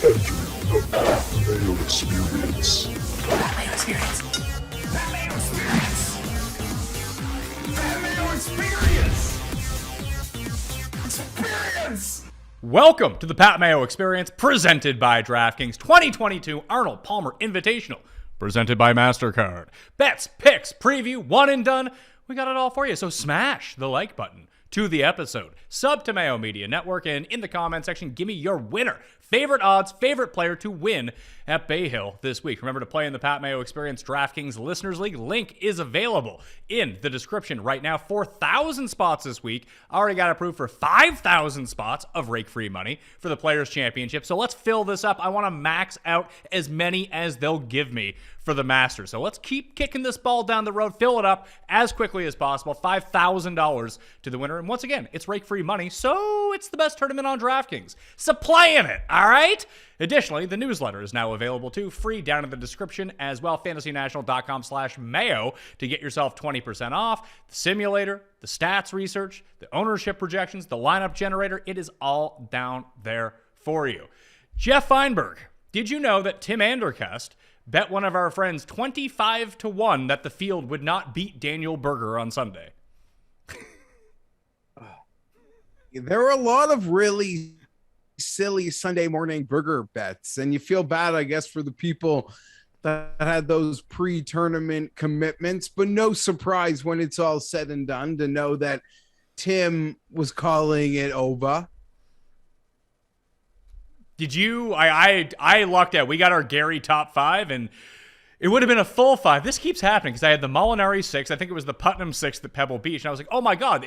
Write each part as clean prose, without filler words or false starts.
Mayo Experience. That Mayo Experience. That Mayo Experience. That Mayo Experience. Experience. Welcome to the Pat Mayo Experience, presented by DraftKings 2022 Arnold Palmer Invitational, presented by MasterCard. Bets, picks, preview, one and done. We got it all for you, so smash the like button to the episode. Sub to Mayo Media Network, and in the comment section, give me your winner. Favorite odds, favorite player to win at Bay Hill this week. Remember to play in the Pat Mayo Experience DraftKings Listeners League. Link is available in the description right now. 4,000 spots this week. Already got approved for 5,000 spots of rake-free money for the Players' Championship. So let's fill this up. I want to max out as many as they'll give me for the Masters. So let's keep kicking this ball down the road. Fill it up as quickly as possible. $5,000 to the winner. And once again, it's rake-free money, so it's the best tournament on DraftKings. So play in it, all right? Additionally, the newsletter is now available too, free down in the description as well, fantasynational.com/mayo to get yourself 20% off. The simulator, the stats research, the ownership projections, the lineup generator, it is all down there for you. Geoff Fienberg, did you know that Tim Andercast bet one of our friends 25-1 that the field would not beat Daniel Berger on Sunday? There were a lot of really silly Sunday morning burger bets, and you feel bad, I guess, for the people that had those pre-tournament commitments, but no surprise when it's all said and done to know that Tim was calling it over. Did you? I lucked out. We got our Gary top 5, and it would have been a full 5. This keeps happening because I had the Molinari 6. I think it was the Putnam 6 at Pebble Beach. And I was like, oh my God.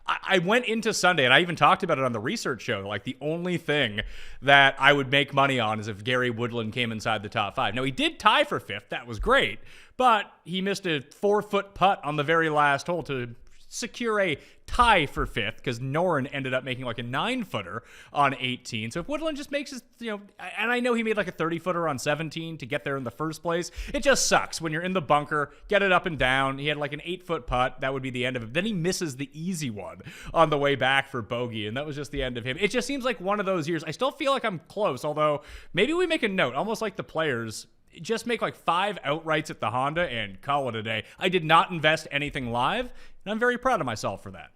I went into Sunday, and I even talked about it on the research show. Like, the only thing that I would make money on is if Gary Woodland came inside the top 5. Now, he did tie for 5th. That was great. But he missed a 4-foot putt on the very last hole to secure a tie for 5th because Noren ended up making like a 9-footer on 18. So if Woodland just makes his, and I know he made like a 30-footer on 17 to get there in the first place, it just sucks when you're in the bunker, get it up and down. He had like an 8-foot putt. That would be the end of it. Then he misses the easy one on the way back for bogey, and that was just the end of him. It just seems like one of those years. I still feel like I'm close, although maybe we make a note, almost like the Players, just make like 5 outrights at the Honda and call it a day. I did not invest anything live, and I'm very proud of myself for that.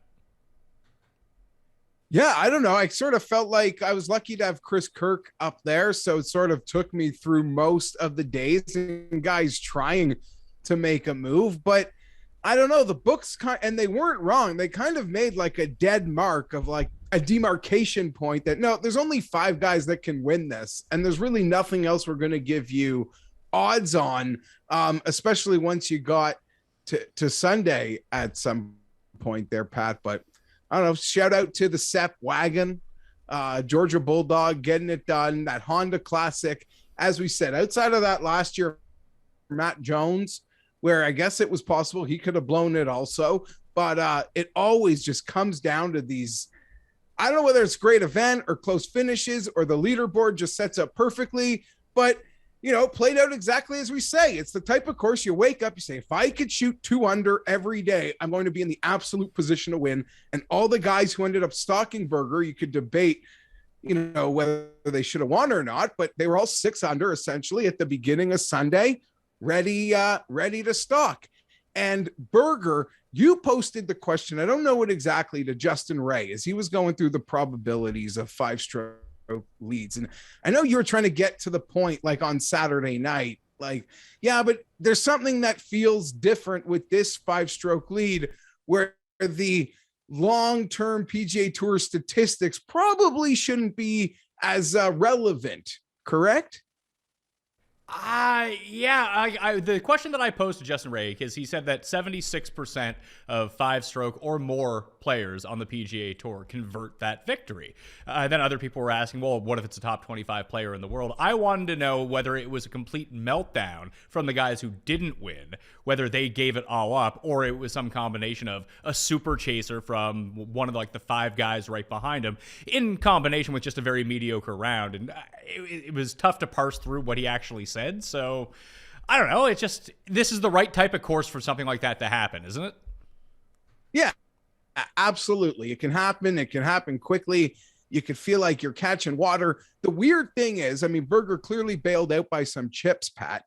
Yeah, I don't know. I sort of felt like I was lucky to have Chris Kirk up there, so it sort of took me through most of the days and guys trying to make a move. But I don't know, the books, and they weren't wrong. They kind of made like a dead mark of like a demarcation point that, no, there's only 5 guys that can win this, and there's really nothing else we're going to give you odds on, especially once you got to Sunday at some point there, Pat. But I don't know, shout out to the Sepp wagon, Georgia Bulldog getting it done, that Honda Classic. As we said, outside of that last year, Matt Jones, where I guess it was possible he could have blown it also, but it always just comes down to these, I don't know whether it's great event or close finishes or the leaderboard just sets up perfectly, but played out exactly as we say. It's the type of course you wake up, you say, if I could shoot 2 under every day, I'm going to be in the absolute position to win. And all the guys who ended up stalking Berger, you could debate, whether they should have won or not, but they were all 6 under essentially at the beginning of Sunday, ready to stalk. And Berger, you posted the question, I don't know what exactly, to Justin Ray as he was going through the probabilities of 5-stroke leads. And I know you were trying to get to the point like on Saturday night, like, yeah, but there's something that feels different with this 5-stroke lead where the long-term PGA Tour statistics probably shouldn't be as relevant, correct? The question that I posed to Justin Ray, because he said that 76% of 5-stroke or more players on the PGA Tour convert that victory. Then other people were asking, well, what if it's a top 25 player in the world? I wanted to know whether it was a complete meltdown from the guys who didn't win, whether they gave it all up, or it was some combination of a super chaser from one of like the 5 guys right behind him in combination with just a very mediocre round. And it was tough to parse through what he actually said. So I don't know. It's just, this is the right type of course for something like that to happen, isn't it? Yeah, absolutely. It can happen. It can happen quickly. You could feel like you're catching water. The weird thing is, I mean, Berger clearly bailed out by some chips, Pat.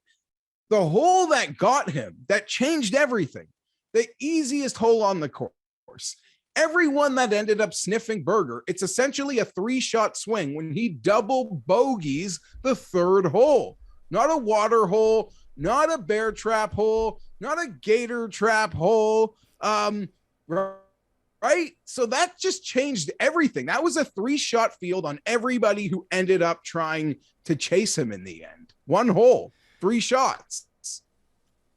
The hole that got him, that changed everything, the easiest hole on the course. Everyone that ended up sniffing Berger, it's essentially a 3-shot swing when he double bogeys the third hole. Not a water hole, not a bear trap hole, not a gator trap hole. Right? So that just changed everything. That was a 3-shot field on everybody who ended up trying to chase him in the end. 1 hole, 3 shots.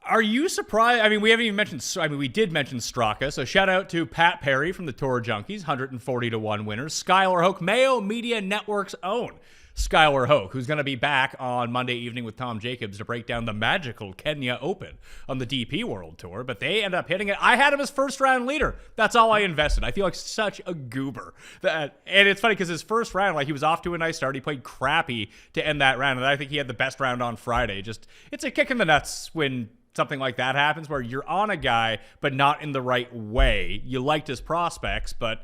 Are you surprised? I mean, we haven't even mentioned, we did mention Straka. So shout out to Pat Perry from the Tour Junkies, 140-1 winner. Skylar Hoke, Mayo Media Network's own Skylar Hoke, who's going to be back on Monday evening with Tom Jacobs to break down the magical Kenya Open on the DP World Tour, but they end up hitting it. I had him as first round leader. That's all I invested. I feel like such a goober. And it's funny because his first round, like, he was off to a nice start. He played crappy to end that round, and I think he had the best round on Friday. Just, it's a kick in the nuts when something like that happens, where you're on a guy, but not in the right way. You liked his prospects, but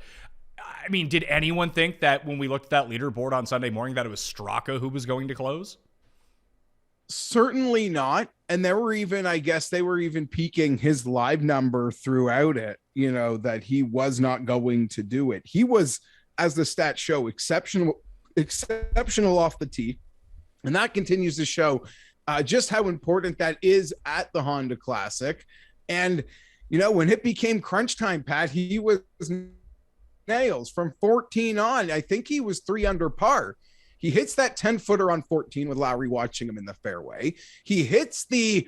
I mean, did anyone think that when we looked at that leaderboard on Sunday morning that it was Straka who was going to close? Certainly not. And there were even, I guess they were even peaking his live number throughout it, you know, that he was not going to do it. He was, as the stats show, exceptional off the tee. And that continues to show just how important that is at the Honda Classic. And, you know, when it became crunch time, Pat, he was nails from 14 on. I think he was 3 under par. He hits that 10-footer on 14 with Lowry watching him in the fairway. He hits the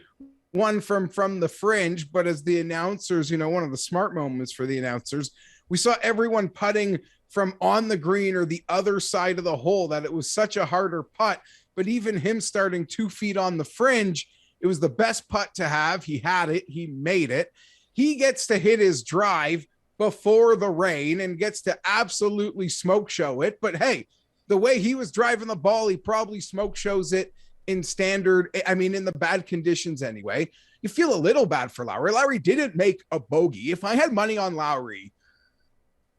one from the fringe, but as the announcers, you know, one of the smart moments for the announcers, we saw everyone putting from on the green or the other side of the hole, that it was such a harder putt. But even him starting 2 feet on the fringe, it was the best putt to have. He had it. He made it. He gets to hit his drive before the rain and gets to absolutely smoke show it. But hey, the way he was driving the ball, he probably smoke shows it in standard. I mean, in the bad conditions anyway. You feel a little bad for Lowry. Lowry didn't make a bogey. If I had money on Lowry,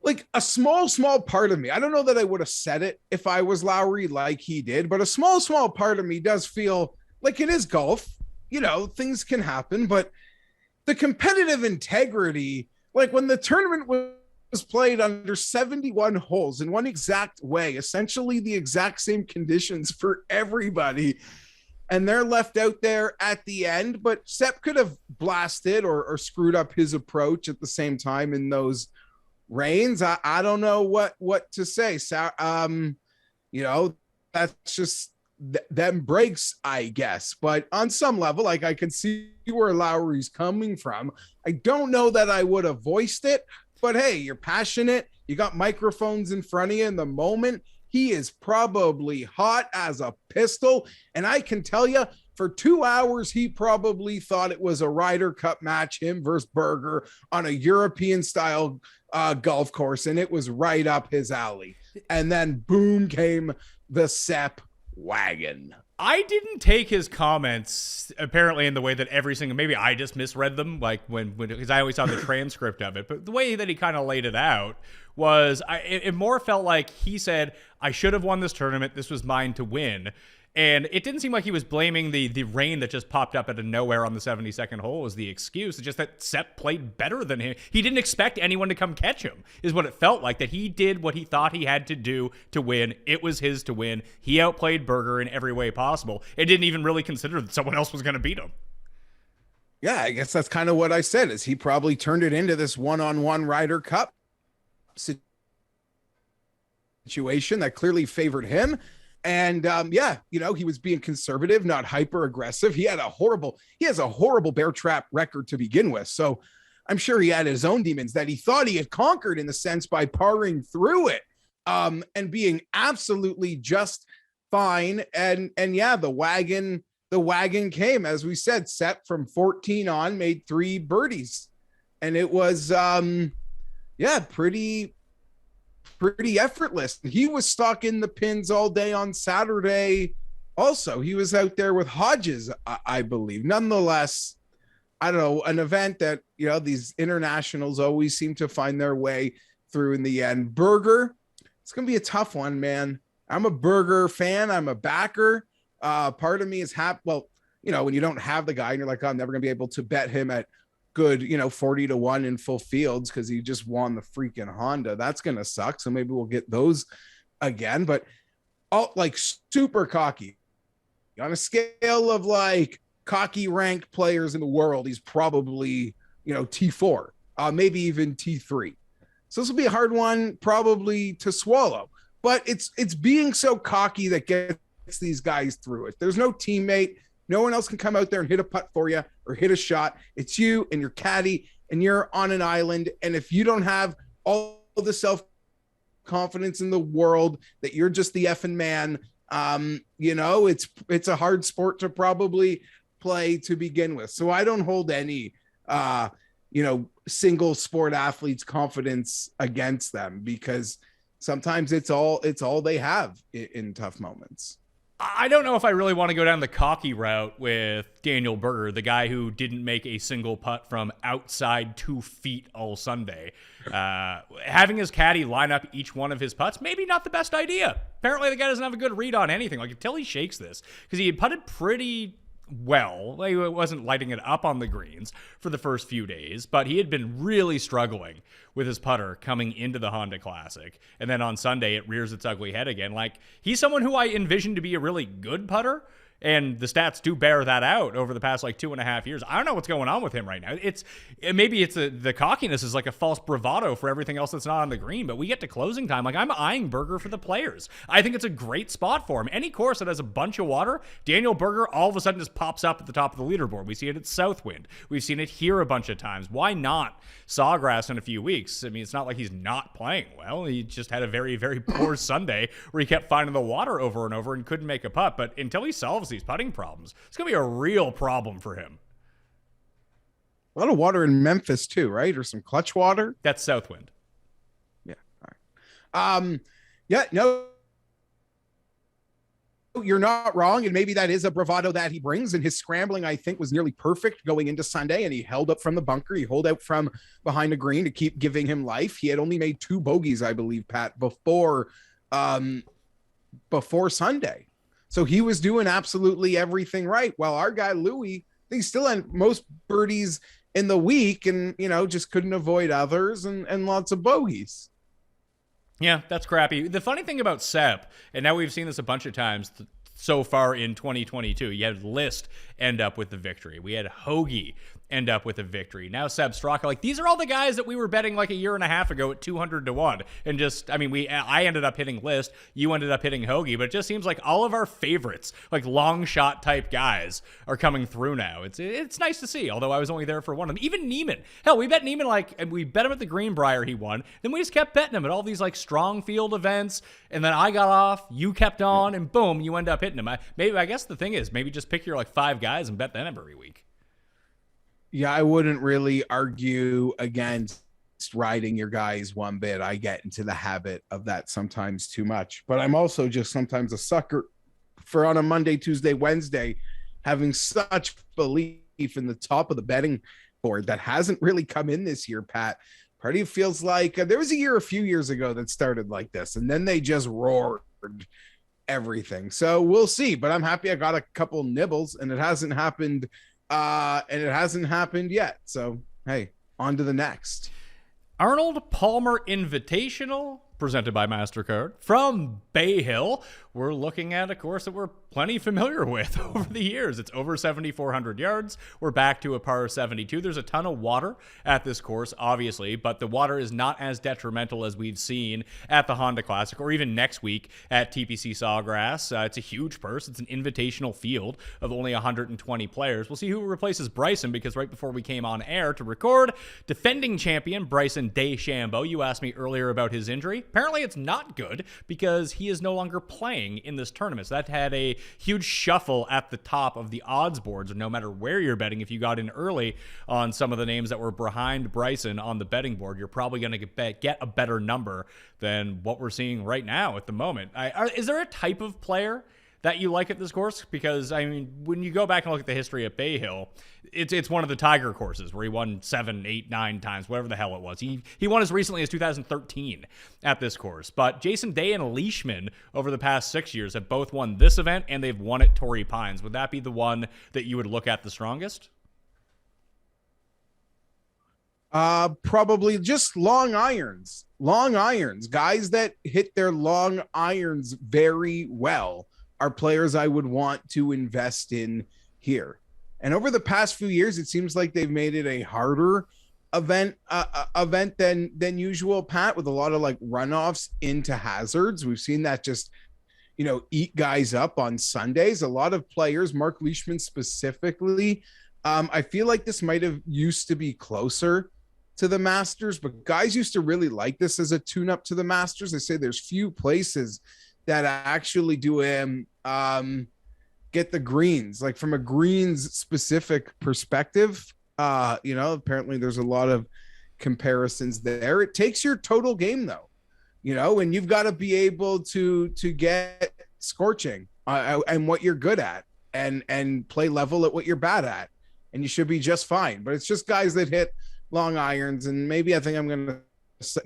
like a small part of me, I don't know that I would have said it if I was Lowry like he did, but a small part of me does feel like it is golf. You know, things can happen, but the competitive integrity, like when the tournament was played under 71 holes in one exact way, essentially the exact same conditions for everybody, and they're left out there at the end, but Sepp could have blasted or screwed up his approach at the same time in those rains. I don't know what to say. So, you know, that's just them breaks, I guess. But on some level, like, I can see where Lowry's coming from. I don't know that I would have voiced it, but hey, you're passionate. You got microphones in front of you in the moment. He is probably hot as a pistol. And I can tell you, for 2 hours, he probably thought it was a Ryder Cup match, him versus Berger on a European style golf course. And it was right up his alley. And then boom came the Sepp wagon. I didn't take his comments apparently in the way that every single, maybe I just misread them, like when because I always saw the transcript of it, but the way that he kind of laid it out was, it more felt like he said, I should have won this tournament. This was mine to win. And it didn't seem like he was blaming the rain that just popped up out of nowhere on the 72nd hole as the excuse. It's just that Sepp played better than him. He didn't expect anyone to come catch him, is what it felt like, that he did what he thought he had to do to win. It was his to win. He outplayed Berger in every way possible. It didn't even really consider that someone else was going to beat him. Yeah, I guess that's kind of what I said, is he probably turned it into this one-on-one Ryder Cup situation that clearly favored him. And yeah, you know, he was being conservative, not hyper aggressive. He has a horrible bear trap record to begin with. So I'm sure he had his own demons that he thought he had conquered, in the sense by parring through it and being absolutely just fine. And yeah, the wagon came, as we said. Sepp from 14 on made 3 birdies, and it was yeah, pretty effortless. He was stalking the pins all day on Saturday. Also, he was out there with Hodges, I believe. Nonetheless, I don't know, an event that, you know, these internationals always seem to find their way through in the end. Berger it's going to be a tough one, man. I'm a Berger fan. I'm a backer. Part of me is happy. Well, when you don't have the guy and you're like, oh, I'm never going to be able to bet him at good, 40-1 in full fields because he just won the freaking Honda. That's going to suck. So maybe we'll get those again. But super cocky on a scale of like cocky ranked players in the world. He's probably, T4, maybe even T3. So this will be a hard one probably to swallow, but it's being so cocky that gets these guys through it. There's no teammate. No one else can come out there and hit a putt for you or hit a shot. It's you and your caddy, and you're on an island. And if you don't have all the self-confidence in the world that you're just the effing man, it's a hard sport to probably play to begin with. So I don't hold any, single sport athletes' confidence against them, because sometimes it's all they have in tough moments. I don't know if I really want to go down the cocky route with Daniel Berger, the guy who didn't make a single putt from outside 2 feet all Sunday. Having his caddy line up each one of his putts, maybe not the best idea. Apparently the guy doesn't have a good read on anything, until he shakes this, because he had putted pretty well. He wasn't lighting it up on the greens for the first few days, but he had been really struggling with his putter coming into the Honda Classic. And then on Sunday, it rears its ugly head again. He's someone who I envisioned to be a really good putter, and the stats do bear that out over the past 2.5 years. I don't know what's going on with him right now. Maybe the cockiness is like a false bravado for everything else that's not on the green, but we get to closing time. I'm eyeing Berger for the players. I think it's a great spot for him. Any course that has a bunch of water, Daniel Berger all of a sudden just pops up at the top of the leaderboard. We see it at Southwind. We've seen it here a bunch of times. Why not Sawgrass in a few weeks? I mean, it's not like he's not playing well. He just had a very, very poor Sunday where he kept finding the water over and over and couldn't make a putt. But until he solves these putting problems, it's going to be a real problem for him. A lot of water in Memphis too, right? Or some clutch water. That's Southwind. Yeah. All right. Yeah, no, you're not wrong. And maybe that is a bravado that he brings. And his scrambling, I think, was nearly perfect going into Sunday. And he held up from the bunker. He held out from behind the green to keep giving him life. He had only made 2 bogeys, I believe, Pat, before Sunday. So he was doing absolutely everything right. While our guy, Louis, he still had most birdies in the week and, just couldn't avoid others and lots of bogeys. Yeah, that's crappy. The funny thing about Seb, and now we've seen this a bunch of times so far in 2022, you had List end up with the victory. We had Hoagie end up with a victory. Now Seb Straka, these are all the guys that we were betting a year and a half ago at 200-1. And I ended up hitting List, you ended up hitting Hoagie, but it just seems like all of our favorites, long shot type guys, are coming through now. It's nice to see, although I was only there for one of them. Even Neiman. Hell, we bet Neiman, we bet him at the Greenbrier, he won. Then we just kept betting him at all these strong field events, and then I got off, you kept on, and boom, you end up hitting him. I guess the thing is, maybe just pick your 5 guys and bet them every week. Yeah, I wouldn't really argue against riding your guys one bit. I get into the habit of that sometimes too much, but I'm also just sometimes a sucker for on a Monday, Tuesday, Wednesday, having such belief in the top of the betting board that hasn't really come in this year, Pat. Part of you feels like there was a few years ago that started like this, and then they just roared everything. So we'll see, but I'm happy I got a couple nibbles, and it hasn't happened yet. So, hey, on to the next. Arnold Palmer Invitational, presented by MasterCard, from Bay Hill. We're looking at a course that we're plenty familiar with over the years. It's over 7,400 yards. We're back to a par 72. There's a ton of water at this course, obviously, but the water is not as detrimental as we've seen at the Honda Classic or even next week at TPC Sawgrass. It's a huge purse. It's an invitational field of only 120 players. We'll see who replaces Bryson, because right before we came on air to record, defending champion Bryson DeChambeau, you asked me earlier about his injury. Apparently it's not good, because he is no longer playing in this tournament. So that had a huge shuffle at the top of the odds boards, no matter where you're betting. If you got in early on some of the names that were behind Bryson on the betting board, you're probably going to get a better number than what we're seeing right now at the moment. Is there a type of player that you like at this course? Because, I mean, when you go back and look at the history at Bay Hill, it's one of the Tiger courses where he won 7, 8, 9 times, whatever the hell it was. He won as recently as 2013 at this course. But Jason Day and Leishman over the past 6 years have both won this event, and they've won at Torrey Pines. Would that be the one that you would look at the strongest? Probably just long irons, guys that hit their long irons very well are players I would want to invest in here. And over the past few years, it seems like they've made it a harder event than usual, Pat, with a lot of like runoffs into hazards. We've seen that just, eat guys up on Sundays. A lot of players, Mark Leishman specifically, I feel like this might have used to be closer to the Masters, but guys used to really like this as a tune-up to the Masters. They say there's few places that actually do get the greens, like from a greens specific perspective. Apparently there's a lot of comparisons there. It takes your total game though, and you've got to be able to get scorching and what you're good at and play level at what you're bad at, and you should be just fine. But it's just guys that hit long irons, and maybe I think I'm going to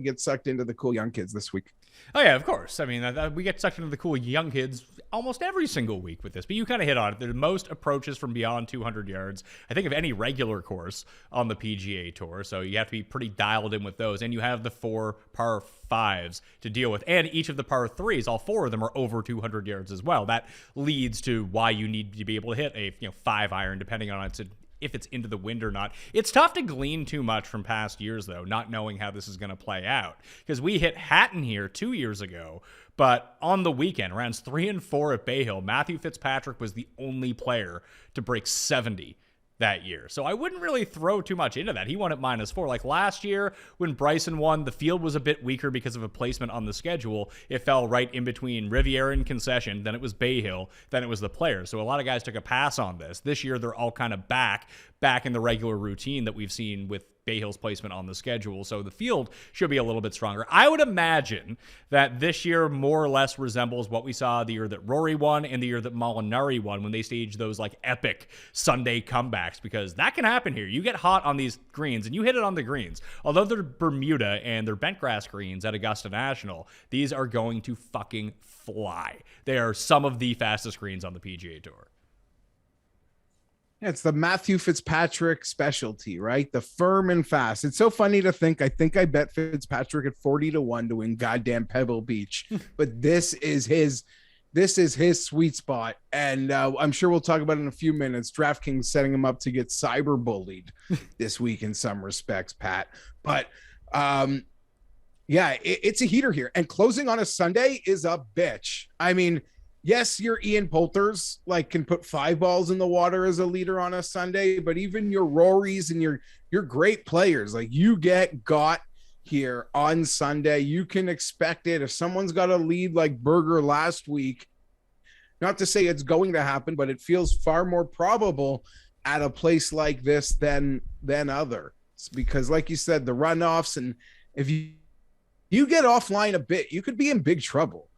get sucked into the cool young kids this week. Oh, yeah, of course. I mean, we get sucked into the cool young kids almost every single week with this, but you kind of hit on it. The most approaches from beyond 200 yards, I think, of any regular course on the PGA Tour, so you have to be pretty dialed in with those, and you have the 4 par 5s to deal with, and each of the par 3s, all 4 of them are over 200 yards as well. That leads to why you need to be able to hit a 5-iron, depending on if it's into the wind or not. It's tough to glean too much from past years, though, not knowing how this is going to play out. Because we hit Hatton here 2 years ago, but on the weekend, rounds 3 and 4 at Bay Hill, Matthew Fitzpatrick was the only player to break 70 that year. So I wouldn't really throw too much into that. He won at -4. Like last year when Bryson won, the field was a bit weaker because of a placement on the schedule. It fell right in between Riviera and Concession, then it was Bay Hill, then it was the Players. So a lot of guys took a pass on this. This year they're all kind of back in the regular routine that we've seen with Bay Hill's placement on the schedule, so the field should be a little bit stronger. I would imagine that this year more or less resembles what we saw the year that Rory won and the year that Molinari won when they staged those like epic Sunday comebacks, because that can happen here. You get hot on these greens and you hit it on the greens. Although they're Bermuda and they're bent grass greens at Augusta National, these are going to fucking fly. They are some of the fastest greens on the PGA Tour. Yeah, it's the Matthew Fitzpatrick specialty, right? The firm and fast. It's so funny to think. I think I bet Fitzpatrick at 40-1 to win goddamn Pebble Beach, but this is his sweet spot, and I'm sure we'll talk about it in a few minutes. DraftKings setting him up to get cyber bullied this week in some respects, Pat. But it's a heater here, and closing on a Sunday is a bitch. I mean, yes, your Ian Poulters can put 5 balls in the water as a leader on a Sunday, but even your Rorys and your great players, you got here on Sunday. You can expect it. If someone's got a lead like Berger last week, not to say it's going to happen, but it feels far more probable at a place like this than others, because like you said, the runoffs, and if you get offline a bit, you could be in big trouble.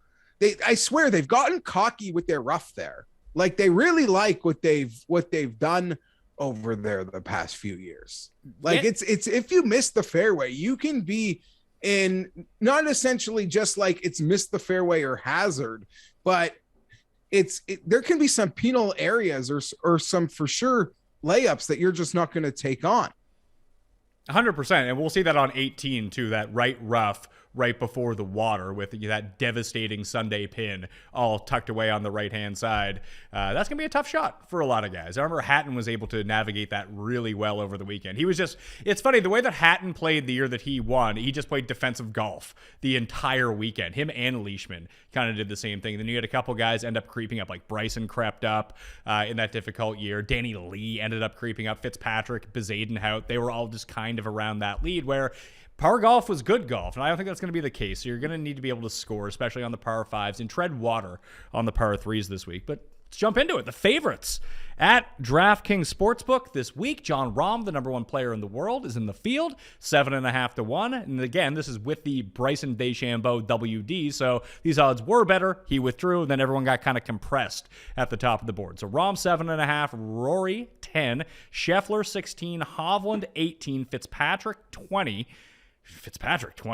I swear they've gotten cocky with their rough there. They really like what they've done over there the past few years. It's if you miss the fairway, you can be in not essentially just it's missed the fairway or hazard, but there can be some penal areas or some for sure layups that you're just not going to take on. 100%, and we'll see that on 18 too, that right rough right before the water with that devastating Sunday pin all tucked away on the right-hand side. That's going to be a tough shot for a lot of guys. I remember Hatton was able to navigate that really well over the weekend. It's funny, the way that Hatton played the year that he won, he just played defensive golf the entire weekend. Him and Leishman kind of did the same thing. Then you had a couple guys end up creeping up, like Bryson crept up in that difficult year. Danny Lee ended up creeping up. Fitzpatrick, Bezadenhout, they were all just kind of around that lead where Par golf was good golf, and I don't think that's going to be the case. So you're going to need to be able to score, especially on the par 5s, and tread water on the par 3s this week. But let's jump into it. The favorites at DraftKings Sportsbook this week. Jon Rahm, the number 1 player in the world, is in the field, 7.5 to 1. And again, this is with the Bryson DeChambeau WD, so these odds were better. He withdrew, and then everyone got kind of compressed at the top of the board. So Rahm 7.5, Rory 10, Scheffler 16, Hovland 18, Fitzpatrick 20.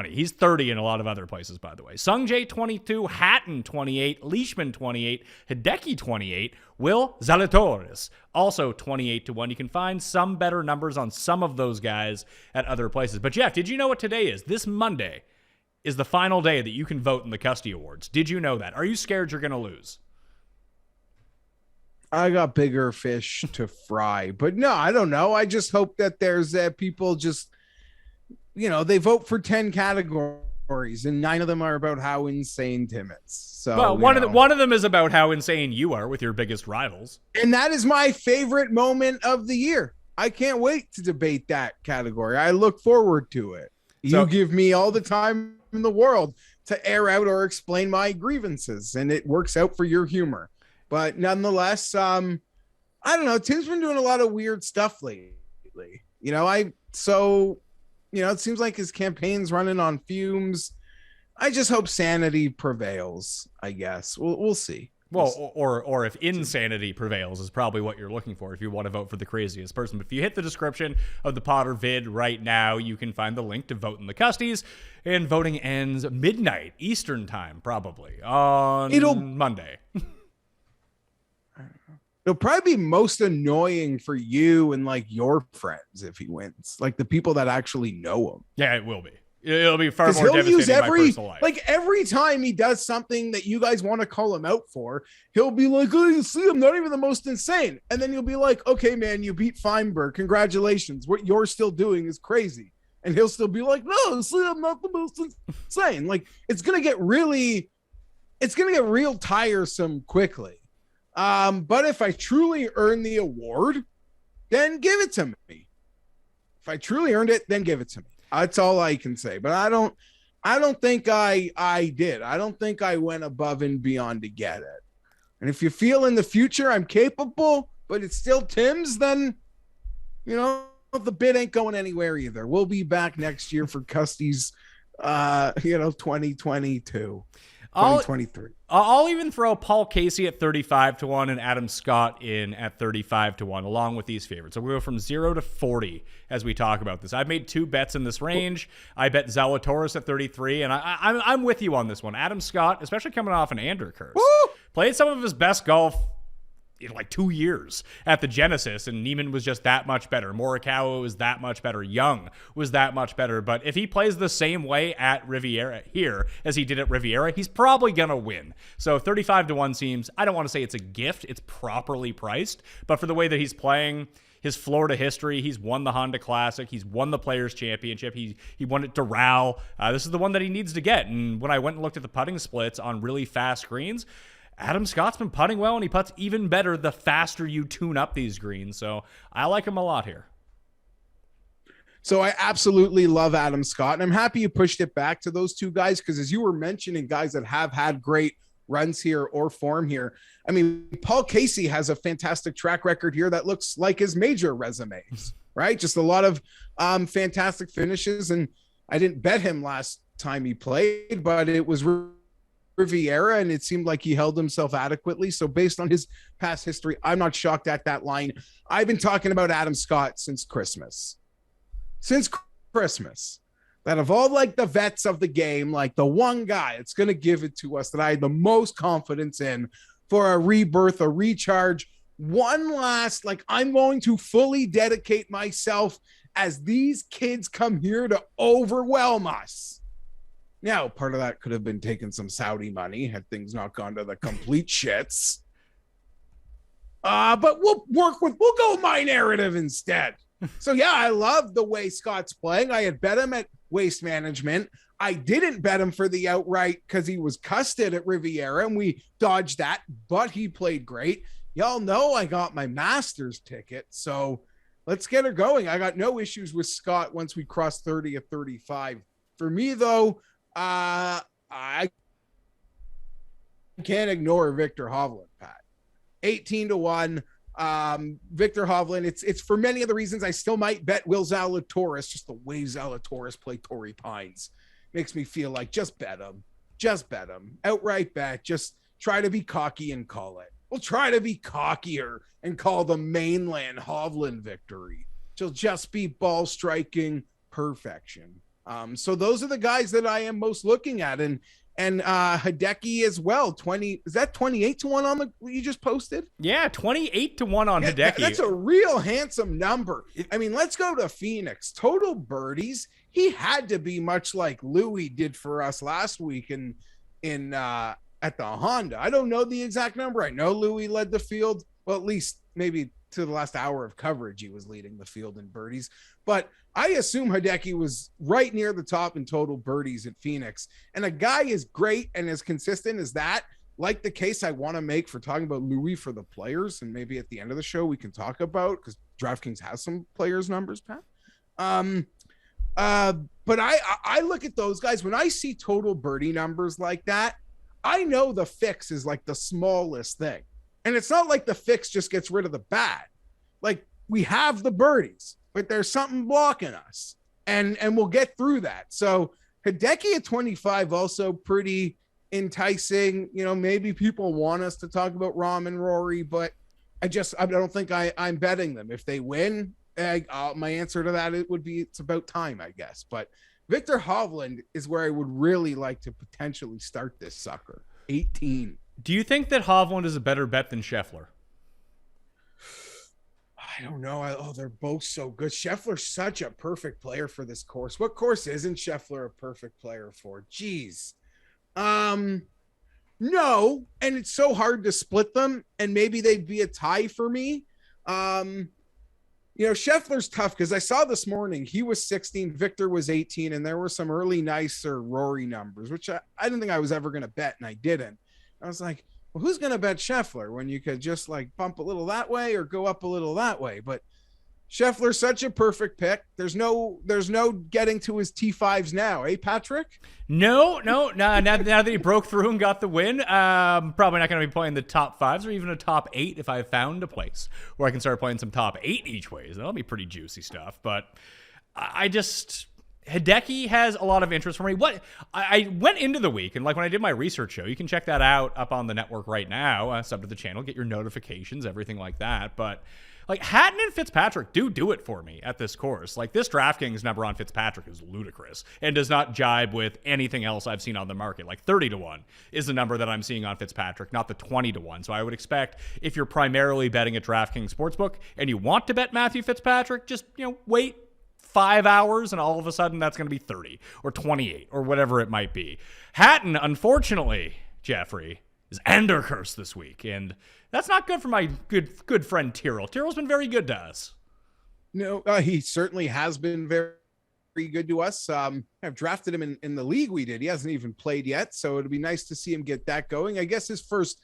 He's 30 in a lot of other places, by the way. Sungjae 22, Hatton 28, Leishman 28, Hideki 28, Will Zalatoris also 28 to 1. You can find some better numbers on some of those guys at other places. But Geoff, did you know what today is? This Monday is the final day that you can vote in the Custy Awards. Did you know that? Are you scared you're going to lose? I got bigger fish to fry, but no, I don't know. I just hope that there's people just, they vote for 10 categories and 9 of them are about how insane Tim is. So well, one of them is about how insane you are with your biggest rivals. And that is my favorite moment of the year. I can't wait to debate that category. I look forward to it. You give me all the time in the world to air out or explain my grievances, and it works out for your humor. But nonetheless, I don't know. Tim's been doing a lot of weird stuff lately. It seems like his campaign's running on fumes. I just hope sanity prevails, I guess. We'll see. Well, or if insanity prevails is probably what you're looking for if you want to vote for the craziest person. But if you hit the description of the Potter vid right now, you can find the link to vote in the Custies. And voting ends midnight Eastern time, probably, on Monday. It'll probably be most annoying for you and like your friends if he wins, like the people that actually know him. Yeah, it will be. It'll be far more devastating in my personal life. Like every time he does something that you guys want to call him out for, he'll be like, "Oh, you see, I'm not even the most insane," and then you'll be like, "Okay, man, you beat Fienberg. Congratulations. What you're still doing is crazy," and he'll still be like, "No, see, I'm not the most insane." Like it's gonna get real tiresome quickly. But if I truly earn the award, then give it to me. If I truly earned it, then give it to me. That's all I can say. But I don't think I did. I don't think I went above and beyond to get it. And if you feel in the future I'm capable, but it's still Tim's, then the bid ain't going anywhere either. We'll be back next year for Custy's 2022. 2023. I'll even throw Paul Casey at 35 to 1 and Adam Scott in at 35 to 1, along with these favorites. So we'll go from 0 to 40 as we talk about this. I've made 2 bets in this range. I bet Zalatoris at 33, and I'm with you on this one. Adam Scott, especially coming off an Ander curse, played some of his best golf in like 2 years at the Genesis, and Neiman was just that much better. Morikawa was that much better. Young was that much better. But if he plays the same way at Riviera here as he did at Riviera, he's probably going to win. So 35 to 1 seems, I don't want to say it's a gift. It's properly priced. But for the way that he's playing, his Florida history, he's won the Honda Classic. He's won the Players Championship. He won it Doral. This is the one that he needs to get. And when I went and looked at the putting splits on really fast greens, Adam Scott's been putting well, and he putts even better the faster you tune up these greens. So I like him a lot here. So I absolutely love Adam Scott, and I'm happy you pushed it back to those 2 guys because as you were mentioning guys that have had great runs here or form here, I mean, Paul Casey has a fantastic track record here that looks like his major resumes, right? Just a lot of fantastic finishes, and I didn't bet him last time he played, but it was Riviera, and it seemed like he held himself adequately. So based on his past history, I'm not shocked at that line. I've been talking about Adam Scott since Christmas. That of all like the vets of the game, like the one guy that's going to give it to us that I had the most confidence in for a rebirth, a recharge, one last, like I'm going to fully dedicate myself as these kids come here to overwhelm us. Now, part of that could have been taking some Saudi money had things not gone to the complete shits. But we'll go my narrative instead. So yeah, I love the way Scott's playing. I had bet him at Waste Management. I didn't bet him for the outright because he was custed at Riviera and we dodged that, but he played great. Y'all know I got my Masters ticket. So let's get her going. I got no issues with Scott once we cross 30 at 35. For me, though, I can't ignore Victor Hovland, Pat. 18-1. Victor Hovland. It's for many of the reasons I still might bet Will Zalatoris. Just the way Zalatoris play Torrey Pines makes me feel like just bet him. Just bet him. Outright bet. Just try to be cocky and call it. We'll try to be cockier and call the mainland Hovland victory. She'll just be ball striking perfection. So those are the guys that I am most looking at. And Hideki as well. 20, is that 28-1 on the you just posted? Yeah, 28-1 on Hideki. That's a real handsome number. I mean, let's go to Phoenix. Total birdies. He had to be much like Louis did for us last week in at the Honda. I don't know the exact number. I know Louis led the field. Well, at least maybe to the last hour of coverage, he was leading the field in birdies. But I assume Hideki was right near the top in total birdies at Phoenix. And a guy as great and as consistent as that, like the case I want to make for talking about Louis for the players, and maybe at the end of the show we can talk about, because DraftKings has some players' numbers, Pat. But I look at those guys, when I see total birdie numbers like that, I know the fix is like the smallest thing. And it's not like the fix just gets rid of the bad. Like, we have the birdies, but there's something blocking us. And we'll get through that. So Hideki at 25, also pretty enticing. You know, maybe people want us to talk about Rahm and Rory, but I don't think I'm betting them. If they win, my answer to that, it would be, it's about time, I guess. But Victor Hovland is where I would really like to potentially start this sucker. 18. Do you think that Hovland is a better bet than Scheffler? I don't know. They're both so good. Scheffler's such a perfect player for this course. What course isn't Scheffler a perfect player for? Jeez. No. And it's so hard to split them, and maybe they'd be a tie for me. You know, Scheffler's tough because I saw this morning he was 16, Victor was 18, and there were some early nicer Rory numbers, which I didn't think I was ever going to bet, and I didn't. I was like, well, who's going to bet Scheffler when you could just like bump a little that way or go up a little that way? But Scheffler's such a perfect pick. There's no getting to his T5s now, eh, Patrick? No. Now that he broke through and got the win, probably not going to be playing the top fives or even a top 8 if I found a place where I can start playing some top 8 each ways. That'll be pretty juicy stuff. But Hideki has a lot of interest for me. I went into the week, and like when I did my research show, you can check that out up on the network right now, sub to the channel, get your notifications, everything like that. But like Hatton and Fitzpatrick do it for me at this course. Like this DraftKings number on Fitzpatrick is ludicrous and does not jibe with anything else I've seen on the market. Like 30-1 is the number that I'm seeing on Fitzpatrick, not the 20-1. So I would expect if you're primarily betting at DraftKings Sportsbook and you want to bet Matthew Fitzpatrick, just, wait 5 hours and all of a sudden that's going to be 30 or 28 or whatever it might be. Hatton, unfortunately, Jeffrey, is Ender cursed this week, and that's not good for my good friend Tyrrell. Tyrrell's been very good to us. No, he certainly has been very, very good to us. I've drafted him in the league we did. He hasn't even played yet, so it'll be nice to see him get that going. I guess his first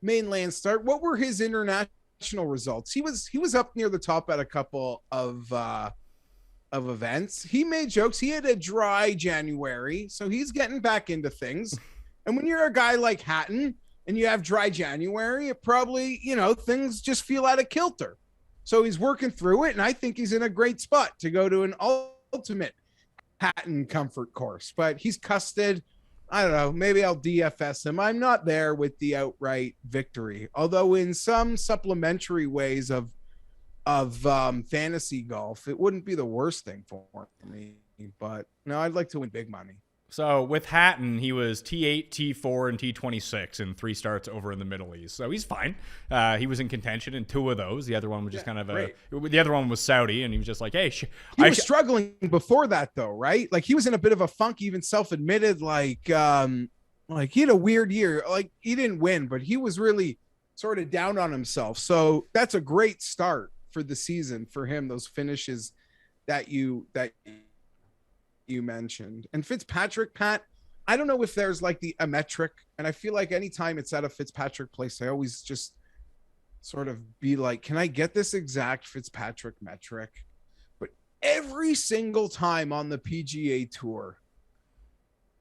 mainland start. What were his international results? He was up near the top at a couple of events. He made jokes. He had a dry January, so he's getting back into things. And when you're a guy like Hatton and you have dry January, it probably, things just feel out of kilter. So he's working through it, and I think he's in a great spot to go to an ultimate Hatton comfort course. But he's custed. I don't know. Maybe I'll DFS him. I'm not there with the outright victory, although in some supplementary ways of fantasy golf, it wouldn't be the worst thing for me. But no, I'd like to win big money. So with Hatton, he was T8, T4, and T26 in 3 starts over in the Middle East. So he's fine. He was in contention in 2 of those. The other one was just the other one was Saudi, and he was just like, hey. He was struggling before that, though, right? Like he was in a bit of a funk, even self-admitted, like he had a weird year. Like he didn't win, but he was really sort of down on himself. So that's a great start for the season for him, those finishes that you mentioned. And Fitzpatrick, Pat, I don't know if there's like a metric, and I feel like anytime it's at a Fitzpatrick place, I always just sort of be like, can I get this exact Fitzpatrick metric? But every single time on the PGA Tour,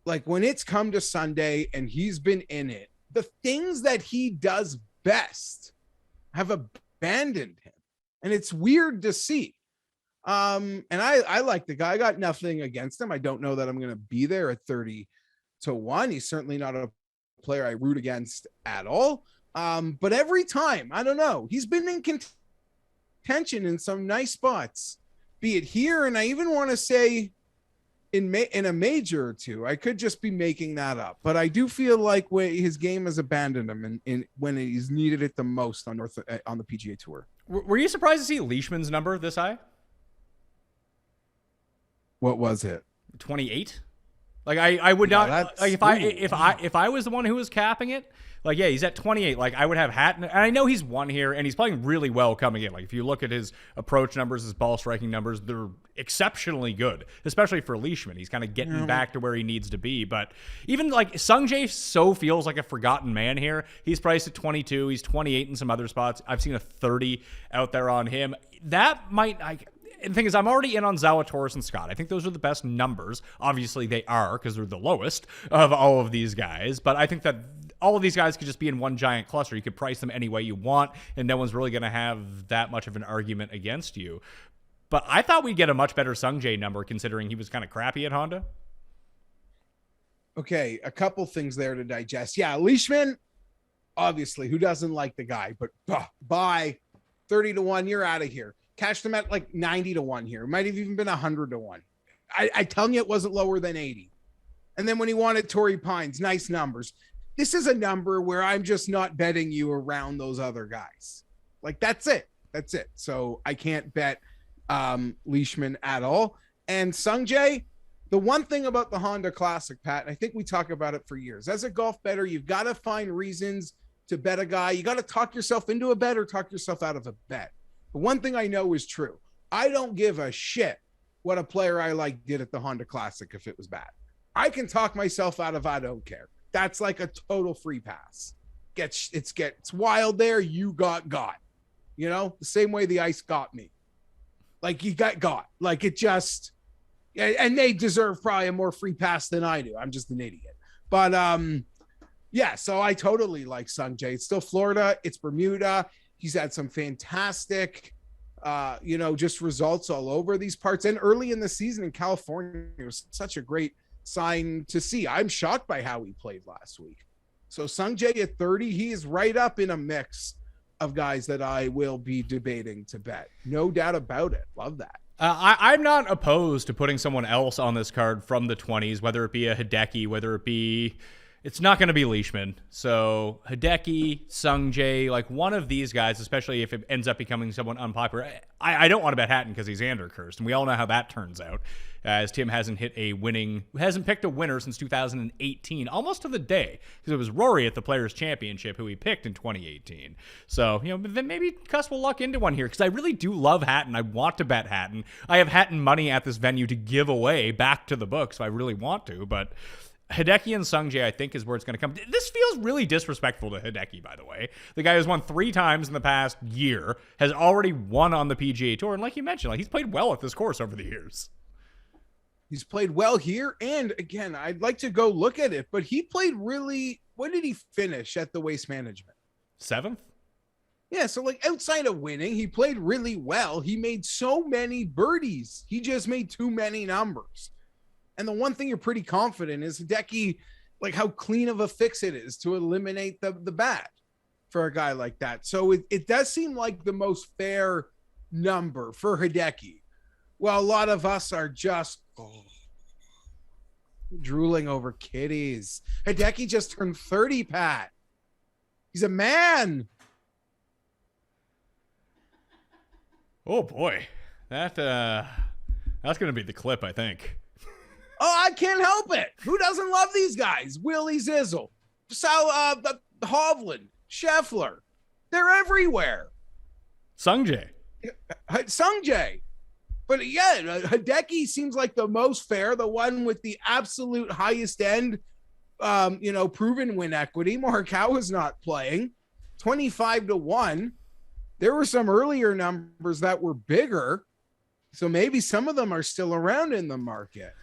like when it's come to Sunday and he's been in it, the things that he does best have abandoned him. And it's weird to see. And I like the guy. I got nothing against him. I don't know that I'm going to be there at 30-1. He's certainly not a player I root against at all. But every time, I don't know, he's been in contention in some nice spots, be it here. And I even want to say in a major or two. I could just be making that up, but I do feel like his game has abandoned him in when he's needed it the most on the PGA Tour. Were you surprised to see Leishman's number this high? What was it? 28. Like I would not like if I was the one who was capping it. Like, yeah, he's at 28. Like, I would have Hatton. And I know he's won here, and he's playing really well coming in. Like, if you look at his approach numbers, his ball striking numbers, they're exceptionally good, especially for Leishman. He's kind of getting back to where he needs to be. But even, like, Sungjae so feels like a forgotten man here. He's priced at 22. He's 28 in some other spots. I've seen a 30 out there on him. That might... And the thing is, I'm already in on Zalatoris and Scott. I think those are the best numbers. Obviously, they are because they're the lowest of all of these guys. But I think that all of these guys could just be in one giant cluster. You could price them any way you want, and no one's really going to have that much of an argument against you. But I thought we'd get a much better Sungjae number considering he was kind of crappy at Honda. Okay, a couple things there to digest. Yeah, Leishman, obviously, who doesn't like the guy? But bye, 30-1, you're out of here. Cashed him at like 90-1 here. Might have even been 100-1. I telling you, it wasn't lower than 80. And then when he wanted Torrey Pines, nice numbers. This is a number where I'm just not betting you around those other guys. Like, that's it. That's it. So I can't bet Leishman at all. And Sungjae, the one thing about the Honda Classic, Pat, and I think we talk about it for years, as a golf bettor, you've got to find reasons to bet a guy. You got to talk yourself into a bet or talk yourself out of a bet. The one thing I know is true. I don't give a shit what a player I like did at the Honda Classic if it was bad. I can talk myself out of I don't care. That's like a total free pass. Gets wild there. You got. You know, the same way the ice got me. Like you got. Like it just, and they deserve probably a more free pass than I do. I'm just an idiot. But yeah, so I totally like Sungjae. It's still Florida. It's Bermuda. He's had some fantastic, just results all over these parts. And early in the season in California, it was such a great sign to see. I'm shocked by how he played last week. So Sungjae at 30, he is right up in a mix of guys that I will be debating to bet. No doubt about it. Love that. I'm not opposed to putting someone else on this card from the 20s, whether it be a Hideki, whether it be... It's not going to be Leishman. So Hideki, Sungjae, like one of these guys, especially if it ends up becoming someone unpopular. I don't want to bet Hatton because he's Andercursed, and we all know how that turns out. As Tim hasn't picked a winner since 2018, almost to the day, because it was Rory at the Players' Championship who he picked in 2018. So, then maybe Cuss will luck into one here, because I really do love Hatton. I want to bet Hatton. I have Hatton money at this venue to give away back to the book, so I really want to, but... Hideki and Sungjae, I think, is where it's going to come. This feels really disrespectful to Hideki, by the way. The guy who's won 3 times in the past year, has already won on the PGA Tour, and like you mentioned, he's played well at this course over the years. He's played well here, and again, I'd like to go look at it, but he played really... When did he finish at the Waste Management? 7th? Yeah, so like outside of winning, he played really well. He made so many birdies. He just made too many numbers. And the one thing you're pretty confident is Hideki, like how clean of a fix it is to eliminate the bad for a guy like that. So it does seem like the most fair number for Hideki. Well, a lot of us are just drooling over kitties. Hideki just turned 30, Pat. He's a man. Oh boy, that's going to be the clip, I think. Oh, I can't help it. Who doesn't love these guys? Willie Zizzle, Hovland, Scheffler. They're everywhere. Sungjae. But yeah, Hideki seems like the most fair, the one with the absolute highest end, proven win equity. Morikawa is not playing. 25-1. there were some earlier numbers that were bigger. So maybe some of them are still around in the market.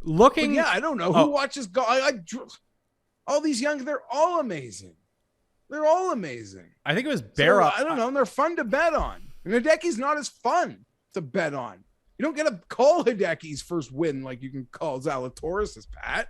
Looking, but yeah, I don't know who watches golf. All these young, they're all amazing. They're all amazing. I think it was Barra. So, I don't know. And they're fun to bet on. And Hideki's not as fun to bet on. You don't get to call Hideki's first win like you can call Zalatoris's, Pat.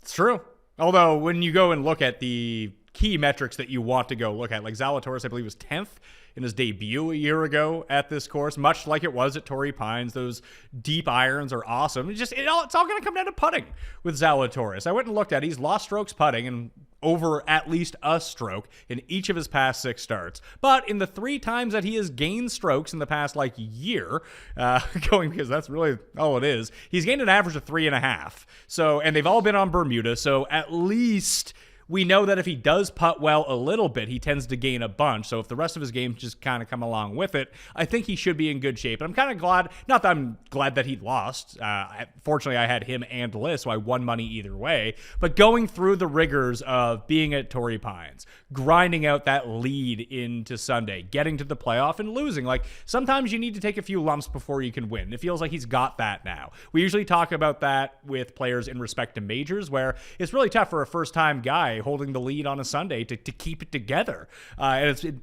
It's true. Although when you go and look at the key metrics that you want to go look at, like Zalatoris, I believe, was 10th in his debut a year ago at this course, much like it was at Torrey Pines. Those deep irons are awesome. It's all going to come down to putting with Zalatoris. I went and looked at it. He's lost strokes putting and over at least a stroke in each of his past 6 starts. But in the 3 times that he has gained strokes in the past year, because that's really all it is, he's gained an average of 3.5. So, and they've all been on Bermuda. So at least we know that if he does putt well a little bit, he tends to gain a bunch. So if the rest of his games just kind of come along with it, I think he should be in good shape. And I'm kind of glad, not that I'm glad that he lost. Fortunately, I had him and Liz, so I won money either way. But going through the rigors of being at Torrey Pines, grinding out that lead into Sunday, getting to the playoff and losing. Like, sometimes you need to take a few lumps before you can win. It feels like he's got that now. We usually talk about that with players in respect to majors, where it's really tough for a first-time guy holding the lead on a Sunday to keep it together.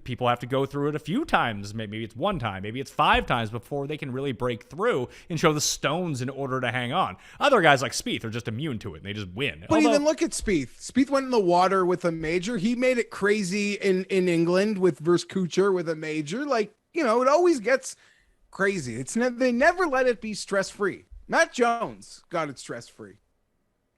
People have to go through it a few times. Maybe it's 1 time, maybe it's 5 times before they can really break through and show the stones in order to hang on. Other guys like Spieth are just immune to it and they just win. But even look at Spieth. Spieth went in the water with a major. He made it crazy in England versus Kuchar with a major. It always gets crazy. They never let it be stress-free. Matt Jones got it stress-free.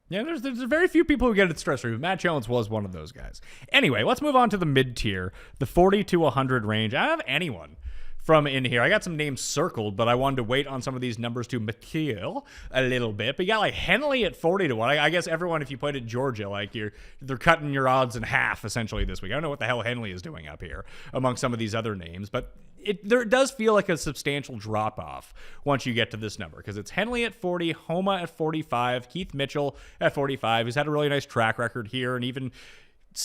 Yeah, there's very few people who get it stress-free. Matt Jones was one of those guys. Anyway, let's move on to the mid-tier, the 40 to 100 range. I don't have anyone from in here. I got some names circled, but I wanted to wait on some of these numbers to mature a little bit. But you got Henley at 40 to 1. I guess everyone, if you played at Georgia, they're cutting your odds in half essentially this week. I don't know what the hell Henley is doing up here among some of these other names, but there does feel like a substantial drop-off once you get to this number, because it's Henley at 40, Homa at 45, Keith Mitchell at 45, who's had a really nice track record here and even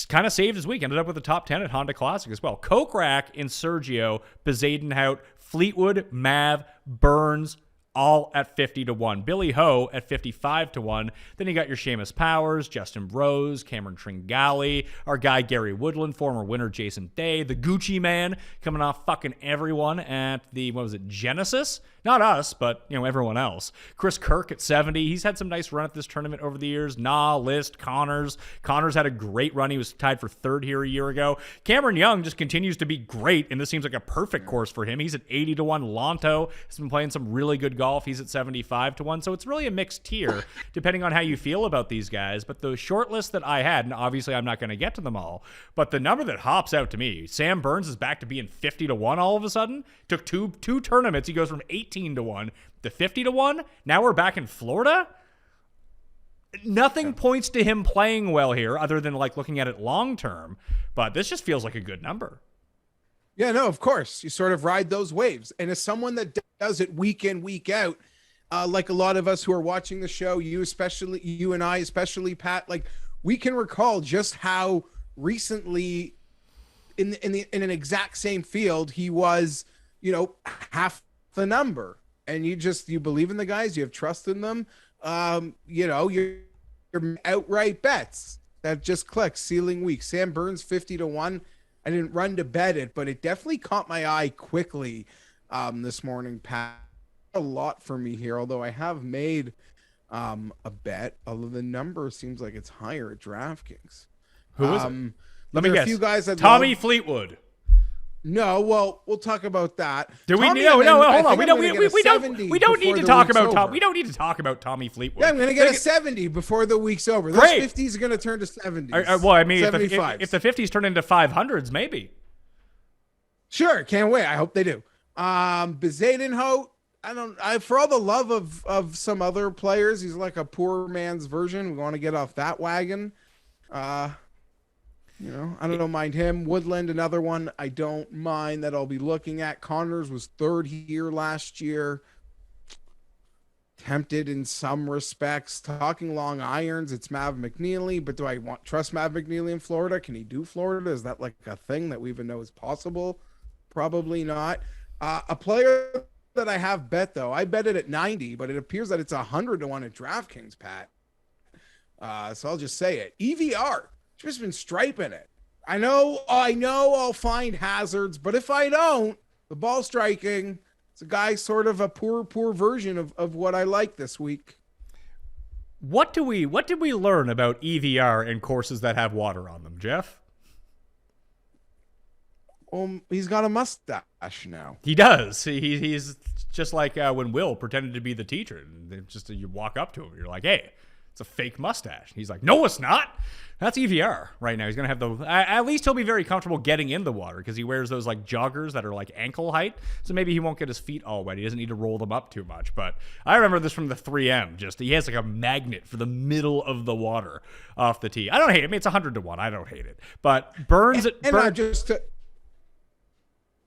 kind of saved his week. Ended up with the top 10 at Honda Classic as well. Kokrak and Sergio, Bezadenhout, Fleetwood, Mav, Burns, all at 50 to 1. Billy Ho at 55 to 1. Then you got your Seamus Powers, Justin Rose, Cameron Tringali, our guy Gary Woodland, former winner Jason Day, the Gucci man coming off fucking everyone at the, Genesis? Not us, but, everyone else. Chris Kirk at 70. He's had some nice run at this tournament over the years. List, Connors. Connors had a great run. He was tied for 3rd here a year ago. Cameron Young just continues to be great, and this seems like a perfect course for him. He's at 80 to 1. Lonto has been playing some really good golf. He's at 75 to 1. So it's really a mixed tier, depending on how you feel about these guys. But the short list that I had, and obviously I'm not going to get to them all, but the number that hops out to me, Sam Burns is back to being 50 to 1 all of a sudden. Took two tournaments. He goes from 18 to 1 to 50 to 1. Now we're back in Florida. Nothing points to him playing well here other than looking at it long term, but this just feels like a good number. Yeah, no, of course. You sort of ride those waves. And as someone that does it week in, week out, like a lot of us who are watching the show, you and I, especially Pat, we can recall just how recently in an exact same field he was, half the number. And you believe in the guys, you have trust in them. Your outright bets that just clicks. Ceiling week. Sam Burns 50 to 1. I didn't run to bet it, but it definitely caught my eye quickly this morning, Pat. A lot for me here, although I have made a bet, although the number seems like it's higher at DraftKings. Who is it? Let me guess. A few guys that Tommy Fleetwood. No, well, we'll talk about that. Do we? No, hold on. We don't need to talk about Tom. We don't need to talk about Tommy Fleetwood. Yeah, I'm going to get a 70 before the week's over. Those 50s are going to turn to 70s. Well, I mean, if the 50s turn into 500s, maybe. Sure, can't wait. I hope they do. Bezadenhout, for all the love of some other players, he's like a poor man's version. We want to get off that wagon. I don't mind him. Woodland, another one I don't mind that I'll be looking at. Connors was 3rd here last year. tempted in some respects. Talking long irons, it's Mav McNeely, but do I trust Mav McNeely in Florida? Can he do Florida? Is that like a thing that we even know is possible? Probably not. A player that I have bet, though, I bet it at 90, but it appears that it's 100 to 1 at DraftKings, Pat. So I'll just say it. EVR, just been striping it. I know I'll find hazards, but if I don't, the ball striking, it's a guy sort of a poor version of what I like this week. What did we learn about EVR in courses that have water on them, Geoff? He's got a mustache now. He does. He's just like when Will pretended to be the teacher. Just you walk up to him, you're like, "Hey, it's a fake mustache." He's like, "No, it's not. That's EVR right now." He's gonna have at least he'll be very comfortable getting in the water because he wears those like joggers that are like ankle height. So maybe he won't get his feet all wet. He doesn't need to roll them up too much. But I remember this from the 3M. Just he has like a magnet for the middle of the water off the tee. I don't hate it. I mean, it's 100 to 1. I don't hate it. But Burns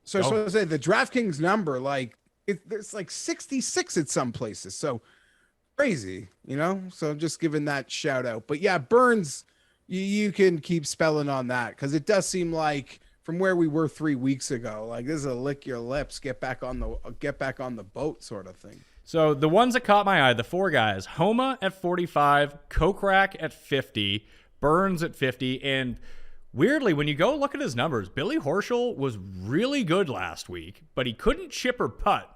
So I was going to say the DraftKings number, like there's like 66 at some places. So crazy, So just giving that shout out. But yeah, Burns, you can keep spelling on that because it does seem like from where we were 3 weeks ago, like this is a lick your lips, get back on the boat sort of thing. So the ones that caught my eye, the 4 guys: Homa at 45, Kokrak at 50, Burns at 50, and weirdly, when you go look at his numbers, Billy Horschel was really good last week, but he couldn't chip or putt.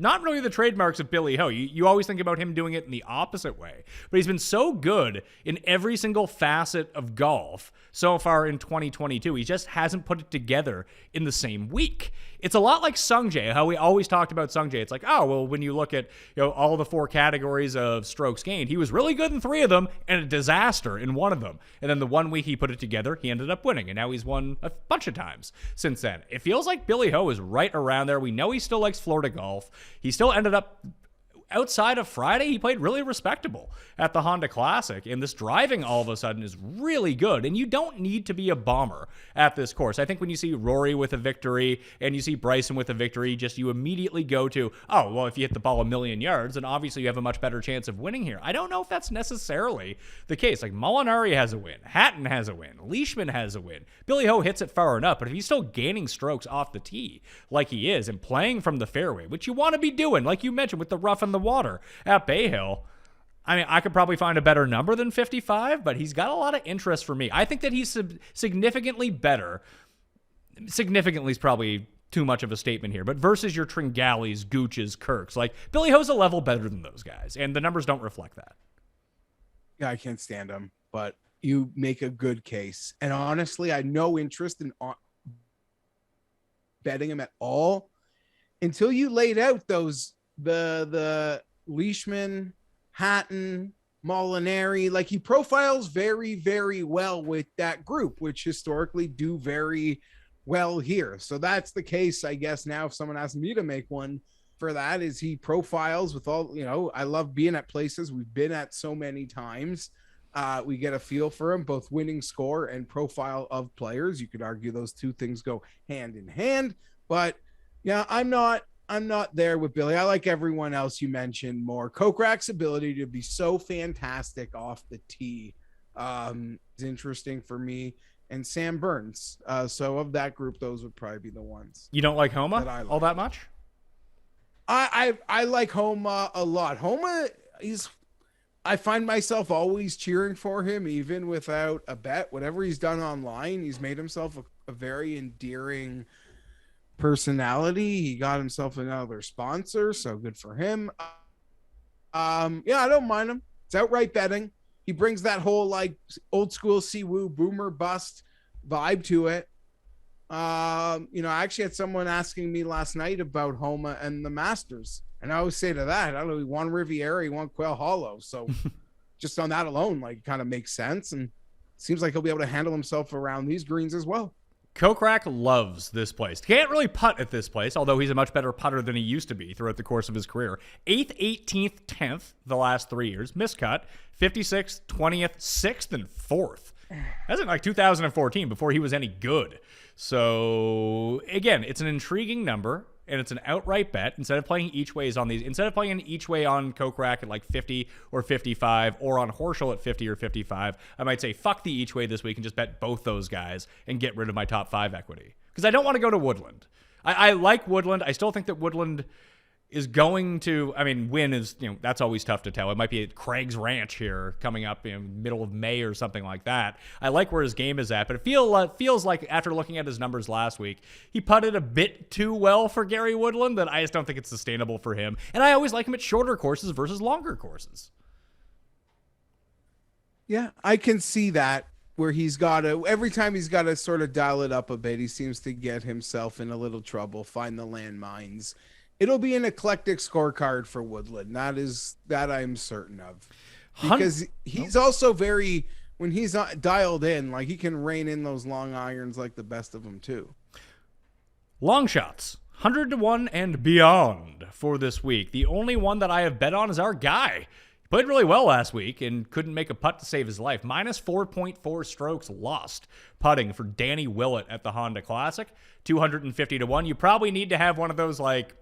Not really the trademarks of Billy Ho. You always think about him doing it in the opposite way. But he's been so good in every single facet of golf so far in 2022. He just hasn't put it together in the same week. It's a lot like Sungjae, how we always talked about Sungjae. It's like, oh, well, when you look at all the 4 categories of strokes gained, he was really good in 3 of them and a disaster in 1 of them. And then the 1 week he put it together, he ended up winning. And now he's won a bunch of times since then. It feels like Billy Ho is right around there. We know he still likes Florida golf. He still ended up, outside of Friday, he played really respectable at the Honda Classic. And this driving all of a sudden is really good. And you don't need to be a bomber at this course. I think when you see Rory with a victory and you see Bryson with a victory, you immediately go to, oh, well, if you hit the ball 1,000,000 yards, then obviously you have a much better chance of winning here. I don't know if that's necessarily the case. Like Molinari has a win. Hatton has a win. Leishman has a win. Billy Ho hits it far enough, but if he's still gaining strokes off the tee like he is and playing from the fairway, which you want to be doing, like you mentioned with the rough and the water at Bay Hill, I mean, I could probably find a better number than 55, but he's got a lot of interest for me. I think that he's significantly better. Significantly is probably too much of a statement here, but versus your Tringallis, Gooches, Kirks, like Billy Ho's a level better than those guys, and the numbers don't reflect that. Yeah, I can't stand him, but you make a good case. And honestly, I had no interest in betting him at all until you laid out those the Leishman, Hatton, Molinari. Like, he profiles very, very well with that group, which historically do very well here. So that's the case, I guess. Now, if someone asks me to make one for that, is he profiles with all, I love being at places we've been at so many times. We get a feel for him, both winning score and profile of players. You could argue those two things go hand in hand, but yeah, I'm not there with Billy. I like everyone else you mentioned more. Kokrak's ability to be so fantastic off the tee is interesting for me, and Sam Burns. So of that group, those would probably be the ones. You don't like Homa all that much? I like Homa a lot. Homa, I find myself always cheering for him, even without a bet. Whatever he's done online, he's made himself a very endearing personality. He got himself another sponsor, so good for him. Yeah, I don't mind him. It's outright betting. He brings that whole like old school Siwoo boomer bust vibe to it. I actually had someone asking me last night about Homa and the Masters, and I always say to that, I don't know, he won Riviera, he won Quail Hollow, so just on that alone, like, kind of makes sense, and seems like he'll be able to handle himself around these greens as well. Kokrak loves this place. Can't really putt at this place, although he's a much better putter than he used to be throughout the course of his career. 8th, 18th, 10th the last 3 years. Miscut. 56th, 20th, 6th, and 4th. That's in like 2014 before he was any good. So, again, it's an intriguing number. and it's an outright bet. Instead of playing each ways on these, instead of playing an each way on Kokrak at like 50 or 55 or on Horschel at 50 or 55, I might say fuck the each way this week and just bet both those guys and get rid of my top 5 equity. Because I don't want to go to Woodland. I like Woodland. I still think that Woodland is going to, I mean, win is, that's always tough to tell. It might be at Craig's Ranch here coming up in middle of May or something like that. I like where his game is at, but it feels like after looking at his numbers last week, he putted a bit too well for Gary Woodland that I just don't think it's sustainable for him. And I always like him at shorter courses versus longer courses. Yeah, I can see that where every time he's got to sort of dial it up a bit, he seems to get himself in a little trouble, find the landmines. It'll be an eclectic scorecard for Woodland. That I'm certain of, because he's also when he's dialed in, like he can rein in those long irons like the best of them too. Long shots, 100-1 and beyond for this week. The only one that I have bet on is our guy. He played really well last week and couldn't make a putt to save his life. Minus 4.4 strokes lost putting for Danny Willett at the Honda Classic, 250-1. You probably need to have one of those like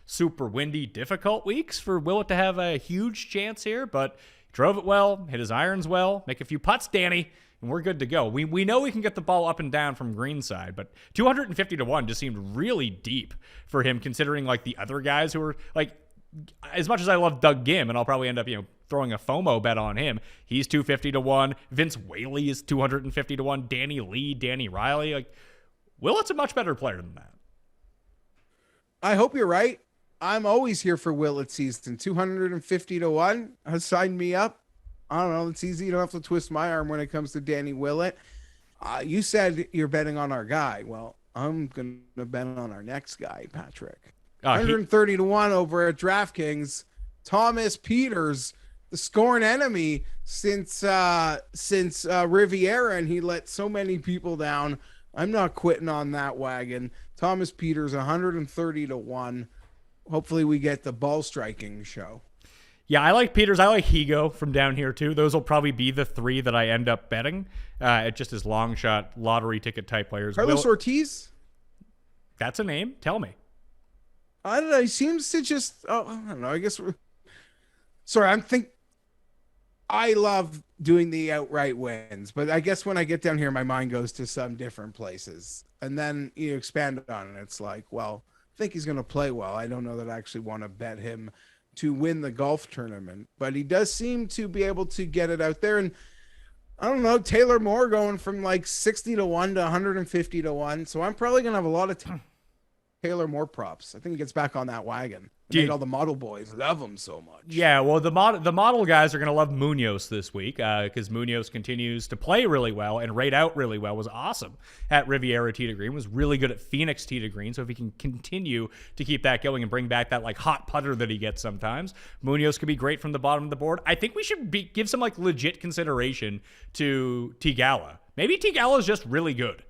super windy, difficult weeks for Willett to have a huge chance here, but he drove it well, hit his irons well, make a few putts, Danny, and we're good to go. We know we can get the ball up and down from greenside, but 250-1 just seemed really deep for him, considering like the other guys who were like, as much as I love Doug Gim, and I'll probably end up, throwing a FOMO bet on him, he's 250-1. Vince Whaley is 250-1. Danny Lee, Danny Riley, like Willett's a much better player than that. I hope you're right. I'm always here for Willett season. 250-1 has signed me up. I don't know. It's easy. You don't have to twist my arm when it comes to Danny Willett. You said you're betting on our guy. Well, I'm going to bet on our next guy, Patrick. 130-1 over at DraftKings. Thomas Pieters, the scorn enemy since Riviera, and he let so many people down. I'm not quitting on that wagon. Thomas Pieters, 130-1. Hopefully we get the ball striking show. Yeah, I like Peters. I like Higo from down here too. Those will probably be the 3 that I end up betting. Just as long shot lottery ticket type players. Carlos Ortiz? That's a name. Tell me. I don't know. He seems to just, I don't know. I guess I love doing the outright wins, but I guess when I get down here, my mind goes to some different places. And then you expand on it. It's like, well, I think he's going to play well. I don't know that I actually want to bet him to win the golf tournament, but he does seem to be able to get it out there. And I don't know, Taylor Moore going from like 60-1 to 150-1. So I'm probably going to have a lot of Taylor Moore props. I think he gets back on that wagon. All the model boys love him so much. Yeah, well, the model guys are going to love Munoz this week because Munoz continues to play really well and rate out really well. Was awesome at Riviera Tee to Green. Was really good at Phoenix Tee to Green. So if he can continue to keep that going and bring back that like hot putter that he gets sometimes, Munoz could be great from the bottom of the board. I think we should give some like legit consideration to Tigala. Maybe Tigala is just really good.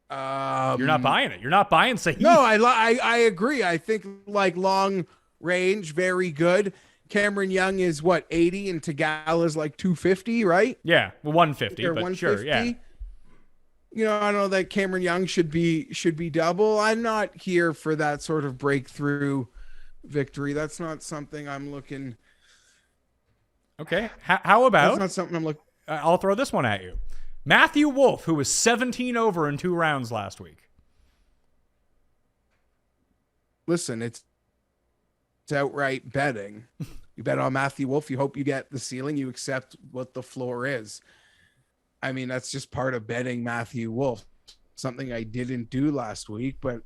You're not buying it. You're not buying Sahith. No, I agree. I think like long range, very good. Cameron Young is what, 80 and Tagala's like 250, right? Yeah, well, 150, or but 150. Sure, yeah. I know that Cameron Young should be double. I'm not here for that sort of breakthrough victory. That's not something I'm looking. Okay, how about? That's not something I'm looking. I'll throw this one at you. Matthew Wolff, who was 17 over in 2 rounds last week. Listen, it's outright betting. You bet on Matthew Wolff. You hope you get the ceiling. You accept what the floor is. I mean, that's just part of betting Matthew Wolff. Something I didn't do last week, but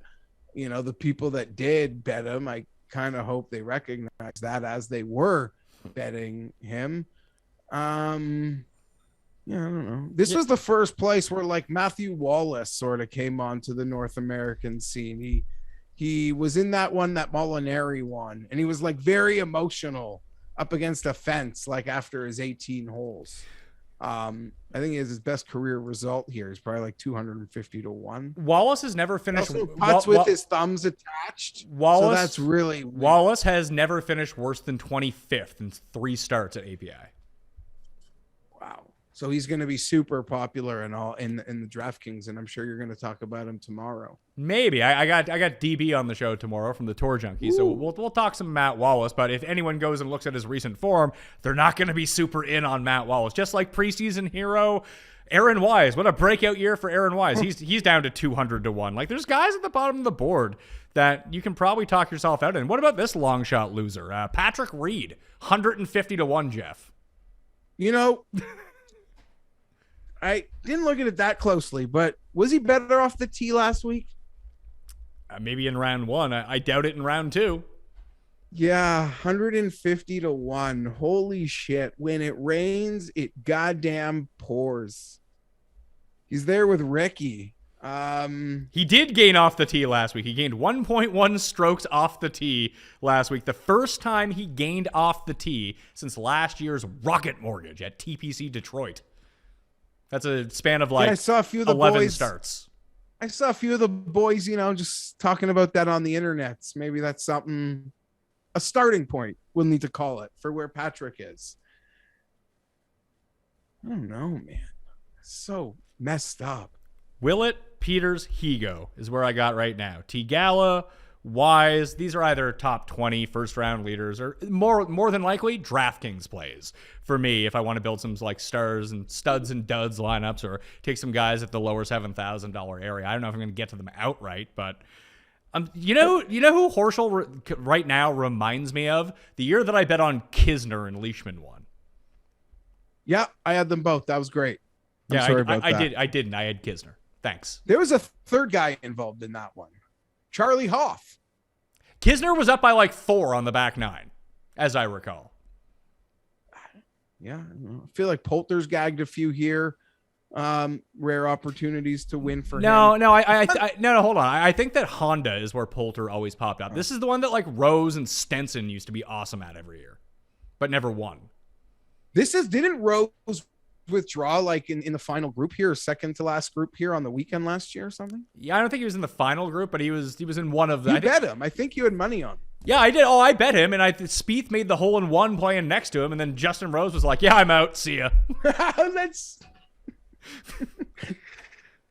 the people that did bet him, I kind of hope they recognize that as they were betting him. Yeah, I don't know. This was the first place where like Matthew Wallace sort of came onto the North American scene. He was in that one that Molinari won, and he was like very emotional up against a fence like after his 18 holes. I think he has his best career result here. He's probably like 250-1. Wallace has never finished putts with his thumbs attached. So that's really weird. Wallace has never finished worse than 25th in 3 starts at API. Wow. So he's going to be super popular and all in the DraftKings, and I'm sure you're going to talk about him tomorrow. Maybe I got DB on the show tomorrow from the Tour Junkie, so we'll talk some Matt Wallace. But if anyone goes and looks at his recent form, they're not going to be super in on Matt Wallace. Just like preseason hero Aaron Wise, what a breakout year for Aaron Wise. He's down to 200 to 1. Like there's guys at the bottom of the board that you can probably talk yourself out in. What about this long shot loser, Patrick Reed, 150 to 1, Jeff? You know. I didn't look at it that closely, but was he better off the tee last week? Maybe in round 1. I doubt it in round 2. Yeah, 150 to 1. Holy shit. When it rains, it goddamn pours. He's there with Ricky. He did gain off the tee last week. He gained 1.1 strokes off the tee last week. The first time he gained off the tee since last year's Rocket Mortgage at TPC Detroit. That's a span of I saw a few of the 11 boys, starts. I saw a few of the boys, just talking about that on the internet. Maybe that's something, a starting point, we'll need to call it, for where Patrick is. I don't know, man. So messed up. Willett, Peters, Higo is where I got right now. Tigala, Wise, these are either top 20 first-round leaders or more than likely DraftKings plays for me if I want to build some stars and studs and duds lineups or take some guys at the lower $7,000 area. I don't know if I'm going to get to them outright, but you know who Horschel right now reminds me of? The year that I bet on Kisner and Leishman won. Yeah, I had them both. That was great. Sorry about that. I didn't. I had Kisner. Thanks. There was a third guy involved in that one. Charlie Hoff. Kisner was up by 4 on the back 9, as I recall. Yeah, I feel like Poulter's gagged a few here. Rare opportunities to win for him. No, hold on. I think that Honda is where Poulter always popped up. This is the one that Rose and Stenson used to be awesome at every year, but never won. Didn't Rose withdraw in the final group here, or second to last group here on the weekend last year or something? Yeah, I don't think he was in the final group, but he was in one of the. You bet him. I think you had money on him. Yeah, I did. Oh, I bet him, and Spieth made the hole in one playing next to him, and then Justin Rose was like, "Yeah, I'm out. See ya." That's.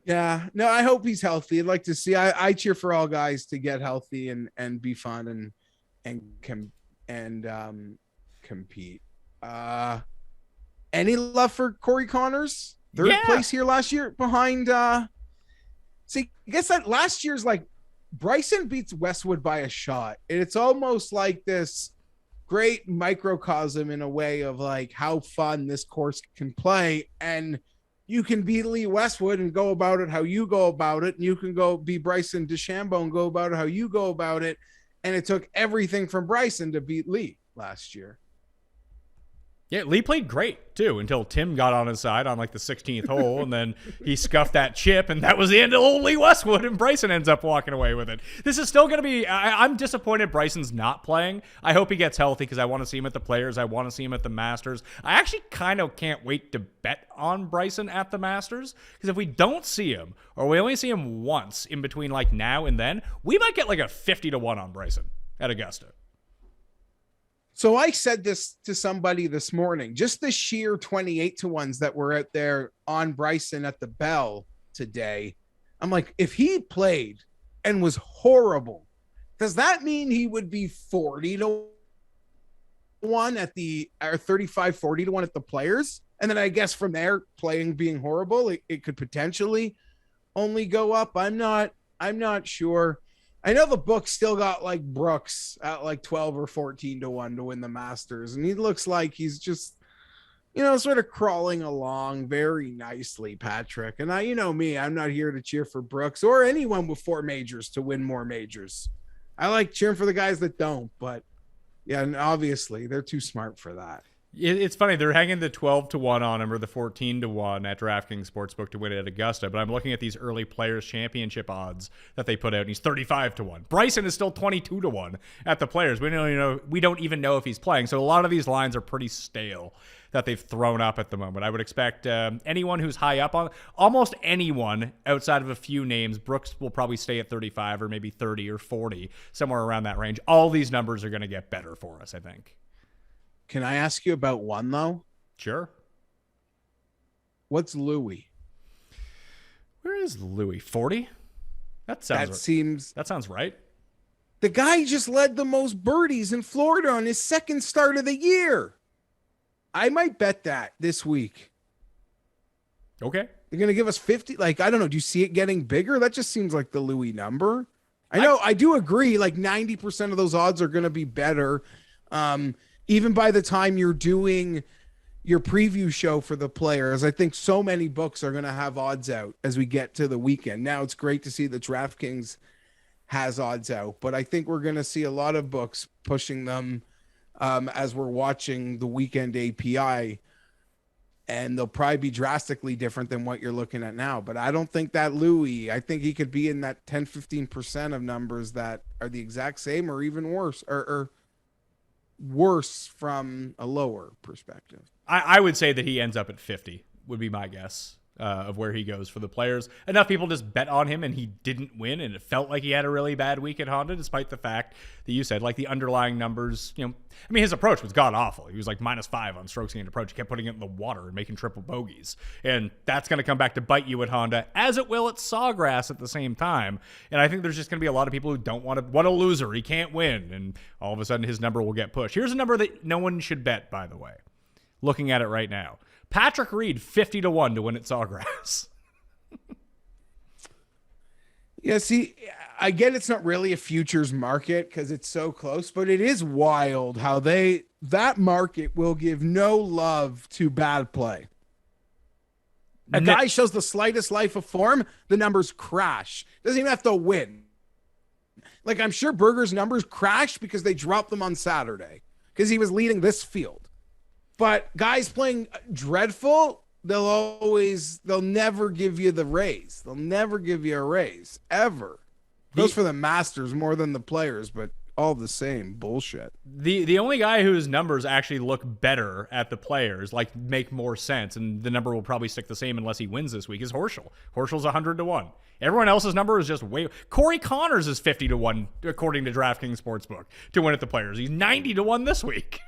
Yeah, no, I hope he's healthy. I'd like to see. I cheer for all guys to get healthy and be fun and compete. Any love for Corey Connors? Third place here last year behind. See, I guess that last year's Bryson beats Westwood by a shot. And it's almost like this great microcosm in a way of how fun this course can play. And you can beat Lee Westwood and go about it how you go about it. And you can go be Bryson DeChambeau and go about it how you go about it. And it took everything from Bryson to beat Lee last year. Yeah, Lee played great, too, until Tim got on his side on the 16th hole, and then he scuffed that chip, and that was the end of old Lee Westwood, and Bryson ends up walking away with it. This is still going to be... I'm disappointed Bryson's not playing. I hope he gets healthy because I want to see him at the Players. I want to see him at the Masters. I actually kind of can't wait to bet on Bryson at the Masters, because if we don't see him, or we only see him once in between now and then, we might get a 50 to 1 on Bryson at Augusta. So I said this to somebody this morning, just the sheer 28 to 1s that were out there on Bryson at the Bell today. I'm like, if he played and was horrible, does that mean he would be 40 to 1 at or 35, 40 to 1 at the Players? And then I guess from there, playing being horrible, it could potentially only go up. I'm not sure. I know the book still got Brooks at 12 or 14 to 1 to win the Masters. And he looks like he's just, sort of crawling along very nicely, Patrick. And me, I'm not here to cheer for Brooks or anyone with 4 majors to win more majors. I like cheering for the guys that don't, but yeah, and obviously they're too smart for that. It's funny. They're hanging the 12 to 1 on him or the 14 to 1 at DraftKings Sportsbook to win it at Augusta. But I'm looking at these early Players Championship odds that they put out, and he's 35 to 1. Bryson is still 22 to 1 at the Players. We don't even know if he's playing. So a lot of these lines are pretty stale that they've thrown up at the moment. I would expect anyone who's high up on almost anyone outside of a few names. Brooks will probably stay at 35 or maybe 30 or 40, somewhere around that range. All these numbers are going to get better for us, I think. Can I ask you about one, though? Sure. What's Louis? Where is Louis? 40? That sounds right. The guy just led the most birdies in Florida on his second start of the year. I might bet that this week. Okay. You're going to give us 50? Like, I don't know. Do you see it getting bigger? That just seems like the Louis number. I do agree. Like 90% of those odds are going to be better. Even by the time you're doing your preview show for the players, I think so many books are going to have odds out as we get to the weekend. Now it's great to see that DraftKings has odds out, but I think we're going to see a lot of books pushing them as we're watching the weekend API, and they'll probably be drastically different than what you're looking at now. But I don't think that Louis, I think he could be in that 10-15% of numbers that are the exact same or even worse, or worse from a lower perspective. I would say that he ends up at 50 would be my guess of where he goes for the players. Enough people just bet on him and he didn't win, and it felt like he had a really bad week at Honda, despite the fact that you said, like, the underlying numbers, I mean, his approach was god-awful. He was like -5 on strokes gained approach. He kept putting it in the water and making triple bogeys. And that's going to come back to bite you at Honda, as it will at Sawgrass at the same time. And I think there's just going to be a lot of people who don't want to, what a loser, he can't win. And all of a sudden his number will get pushed. Here's a number that no one should bet, by the way. Looking at it right now. Patrick Reed, 50-1 to win at Sawgrass. Yeah, see, I get it's not really a futures market because it's so close, but it is wild how that market will give no love to bad play. A guy shows the slightest life of form, the numbers crash. Doesn't even have to win. Like, I'm sure Berger's numbers crashed because they dropped them on Saturday because he was leading this field. But guys playing dreadful, they'll never give you the raise. They'll never give you a raise, ever. Goes for the Masters more than the players, but all the same bullshit. The only guy whose numbers actually look better at the players, like make more sense, and the number will probably stick the same unless he wins this week, is Horschel. Horschel's 100-1. Everyone else's number is just way. Corey Connors is 50-1 according to DraftKings Sportsbook to win at the players. He's 90-1 this week.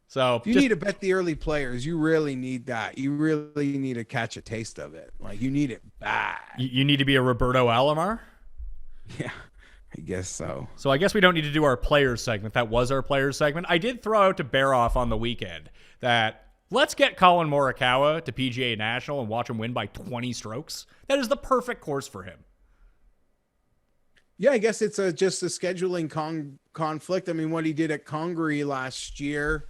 So if you need to bet the early players, you really need that. You really need to catch a taste of it. Like, you need it bad. You need to be a Roberto Alomar? Yeah, I guess so. So I guess we don't need to do our players segment. That was our players segment. I did throw out to Bear Off on the weekend that let's get Colin Morikawa to PGA National and watch him win by 20 strokes. That is the perfect course for him. Yeah, I guess it's just a scheduling conflict. I mean, what he did at Congaree last year,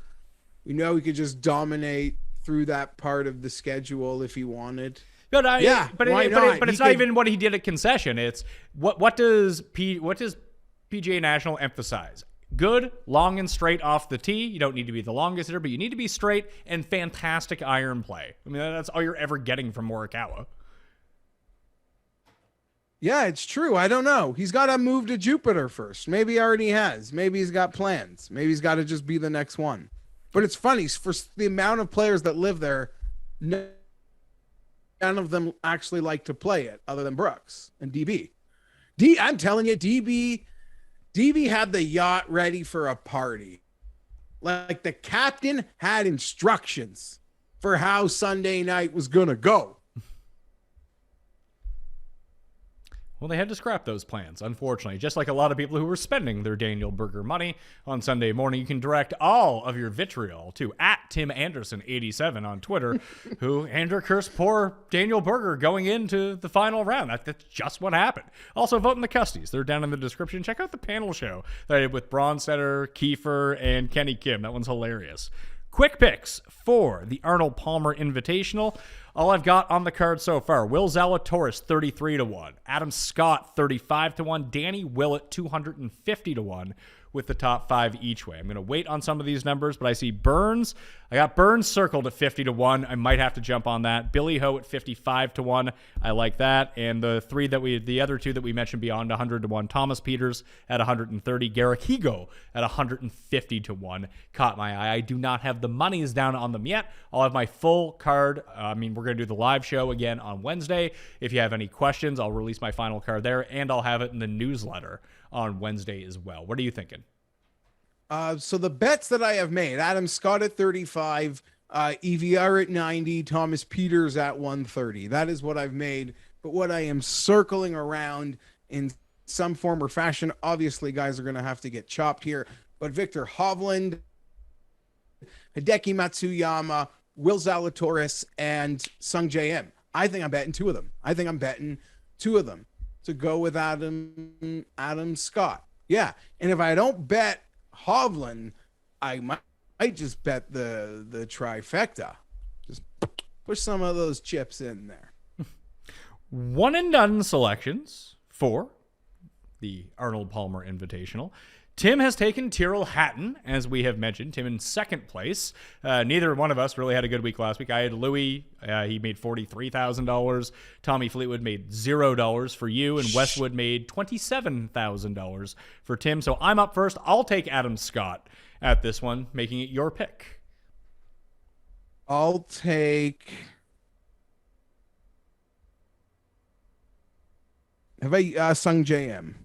we know he could just dominate through that part of the schedule if he wanted. But it's not even what he did at Concession. It's what does PGA National emphasize? Good, long and straight off the tee. You don't need to be the longest hitter, but you need to be straight and fantastic iron play. I mean, that's all you're ever getting from Morikawa. Yeah, it's true. I don't know. He's got to move to Jupiter first. Maybe he already has. Maybe he's got plans. Maybe he's got to just be the next one. But it's funny, for the amount of players that live there, none of them actually like to play it other than Brooks and DB. I'm telling you, DB had the yacht ready for a party. Like, the captain had instructions for how Sunday night was going to go. Well, they had to scrap those plans, unfortunately. Just like a lot of people who were spending their Daniel Berger money on Sunday morning. You can direct all of your vitriol to @TimAnderson87 on Twitter, who Andrew cursed poor Daniel Berger going into the final round. That's just what happened. Also, vote in the Custies. They're down in the description. Check out the panel show that I did with Bronstetter, Kiefer, and Kenny Kim. That one's hilarious. Quick picks for the Arnold Palmer Invitational. All I've got on the card so far: Will Zalatoris 33-1, Adam Scott 35-1, Danny Willett 250-1, with the top 5 each way. I'm going to wait on some of these numbers, but I see Burns. I got Burns circled at 50-1. I might have to jump on that. Billy Ho at 55-1. I like that. And the other two that we mentioned beyond 100-1, Thomas Peters at 130, Garrick Higo at 150-1 caught my eye. I do not have the monies down on them yet. I'll have my full card. We're going to do the live show again on Wednesday. If you have any questions, I'll release my final card there, and I'll have it in the newsletter on Wednesday as well. What are you thinking? So the bets that I have made: Adam Scott at 35, EVR at 90, Thomas Peters at 130. That is what I've made. But what I am circling around in some form or fashion, obviously guys are going to have to get chopped here, but Victor Hovland, Hideki Matsuyama, Will Zalatoris, and Sung J M. I think I'm betting two of them to go with Adam Scott. Yeah. And if I don't bet Hovland, I might just bet the trifecta. Just push some of those chips in there. One and done selections for the Arnold Palmer Invitational. Tim has taken Tyrrell Hatton, as we have mentioned. Tim in second place. Neither one of us really had a good week last week. I had Louis. He made $43,000. Tommy Fleetwood made $0 for you, and Westwood made $27,000 for Tim. So I'm up first. I'll take Adam Scott at this one, making it your pick. I'll take... Have I Sung J M?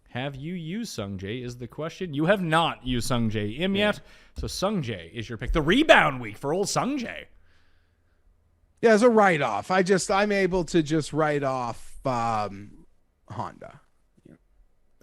Have you used Sung Jae is the question. You have not used Sung Jae Im yet, so Sung Jae is your pick. The rebound week for old Sung Jae. Yeah, as a write-off. I'm able to just write off Honda.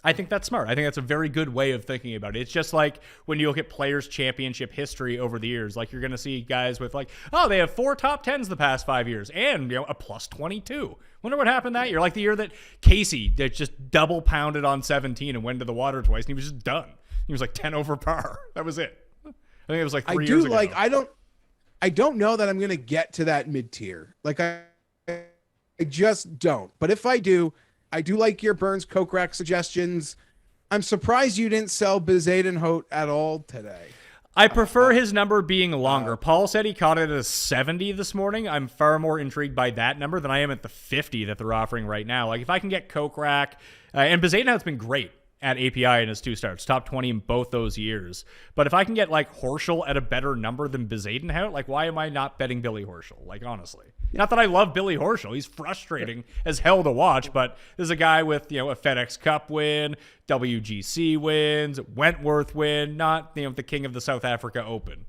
I think that's smart. I think that's a very good way of thinking about it. It's just like when you look at Players' Championship history over the years. Like, you're going to see guys with like, oh, they have 4 top 10s the past 5 years and, you know, a plus 22. Wonder what happened that year. Like the year that Casey that just double pounded on 17 and went to the water twice, and he was just done. He was like 10 over par. That was it. I think it was like 3 years ago. I don't know that I'm going to get to that mid-tier. Like, I just don't. But if I do like your Burns Kokrak suggestions. I'm surprised you didn't sell Bezadenhout at all today. I prefer his number being longer. Paul said he caught it at a 70 this morning. I'm far more intrigued by that number than I am at the 50 that they're offering right now. Like, if I can get Kokrak, and Bezadenhout's been great at API in his 2 starts, top 20 in both those years. But if I can get like Horschel at a better number than Bezadenhout, like, why am I not betting Billy Horschel? Like, honestly. Not that I love Billy Horschel. He's frustrating as hell to watch, but there's a guy with, you know, a FedEx Cup win, WGC wins, Wentworth win, not, you know, the king of the South Africa Open.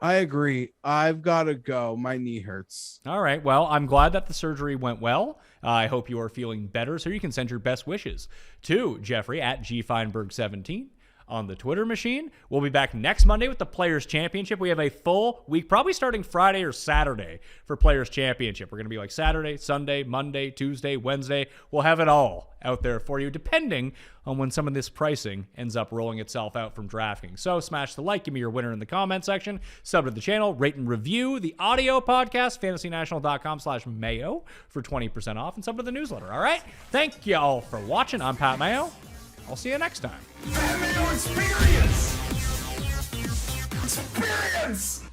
I agree. I've got to go. My knee hurts. All right. Well, I'm glad that the surgery went well. I hope you are feeling better, so you can send your best wishes to Jeffrey at GFienberg17 on the Twitter machine. We'll be back next Monday with the Players' Championship. We have a full week, probably starting Friday or Saturday for Players' Championship. We're going to be like Saturday, Sunday, Monday, Tuesday, Wednesday. We'll have it all out there for you, depending on when some of this pricing ends up rolling itself out from DraftKings. So smash the like, give me your winner in the comment section, sub to the channel, rate and review the audio podcast, fantasynational.com/Mayo for 20% off, and sub to the newsletter. All right? Thank you all for watching. I'm Pat Mayo. I'll see you next time. Mayo Experience! Experience!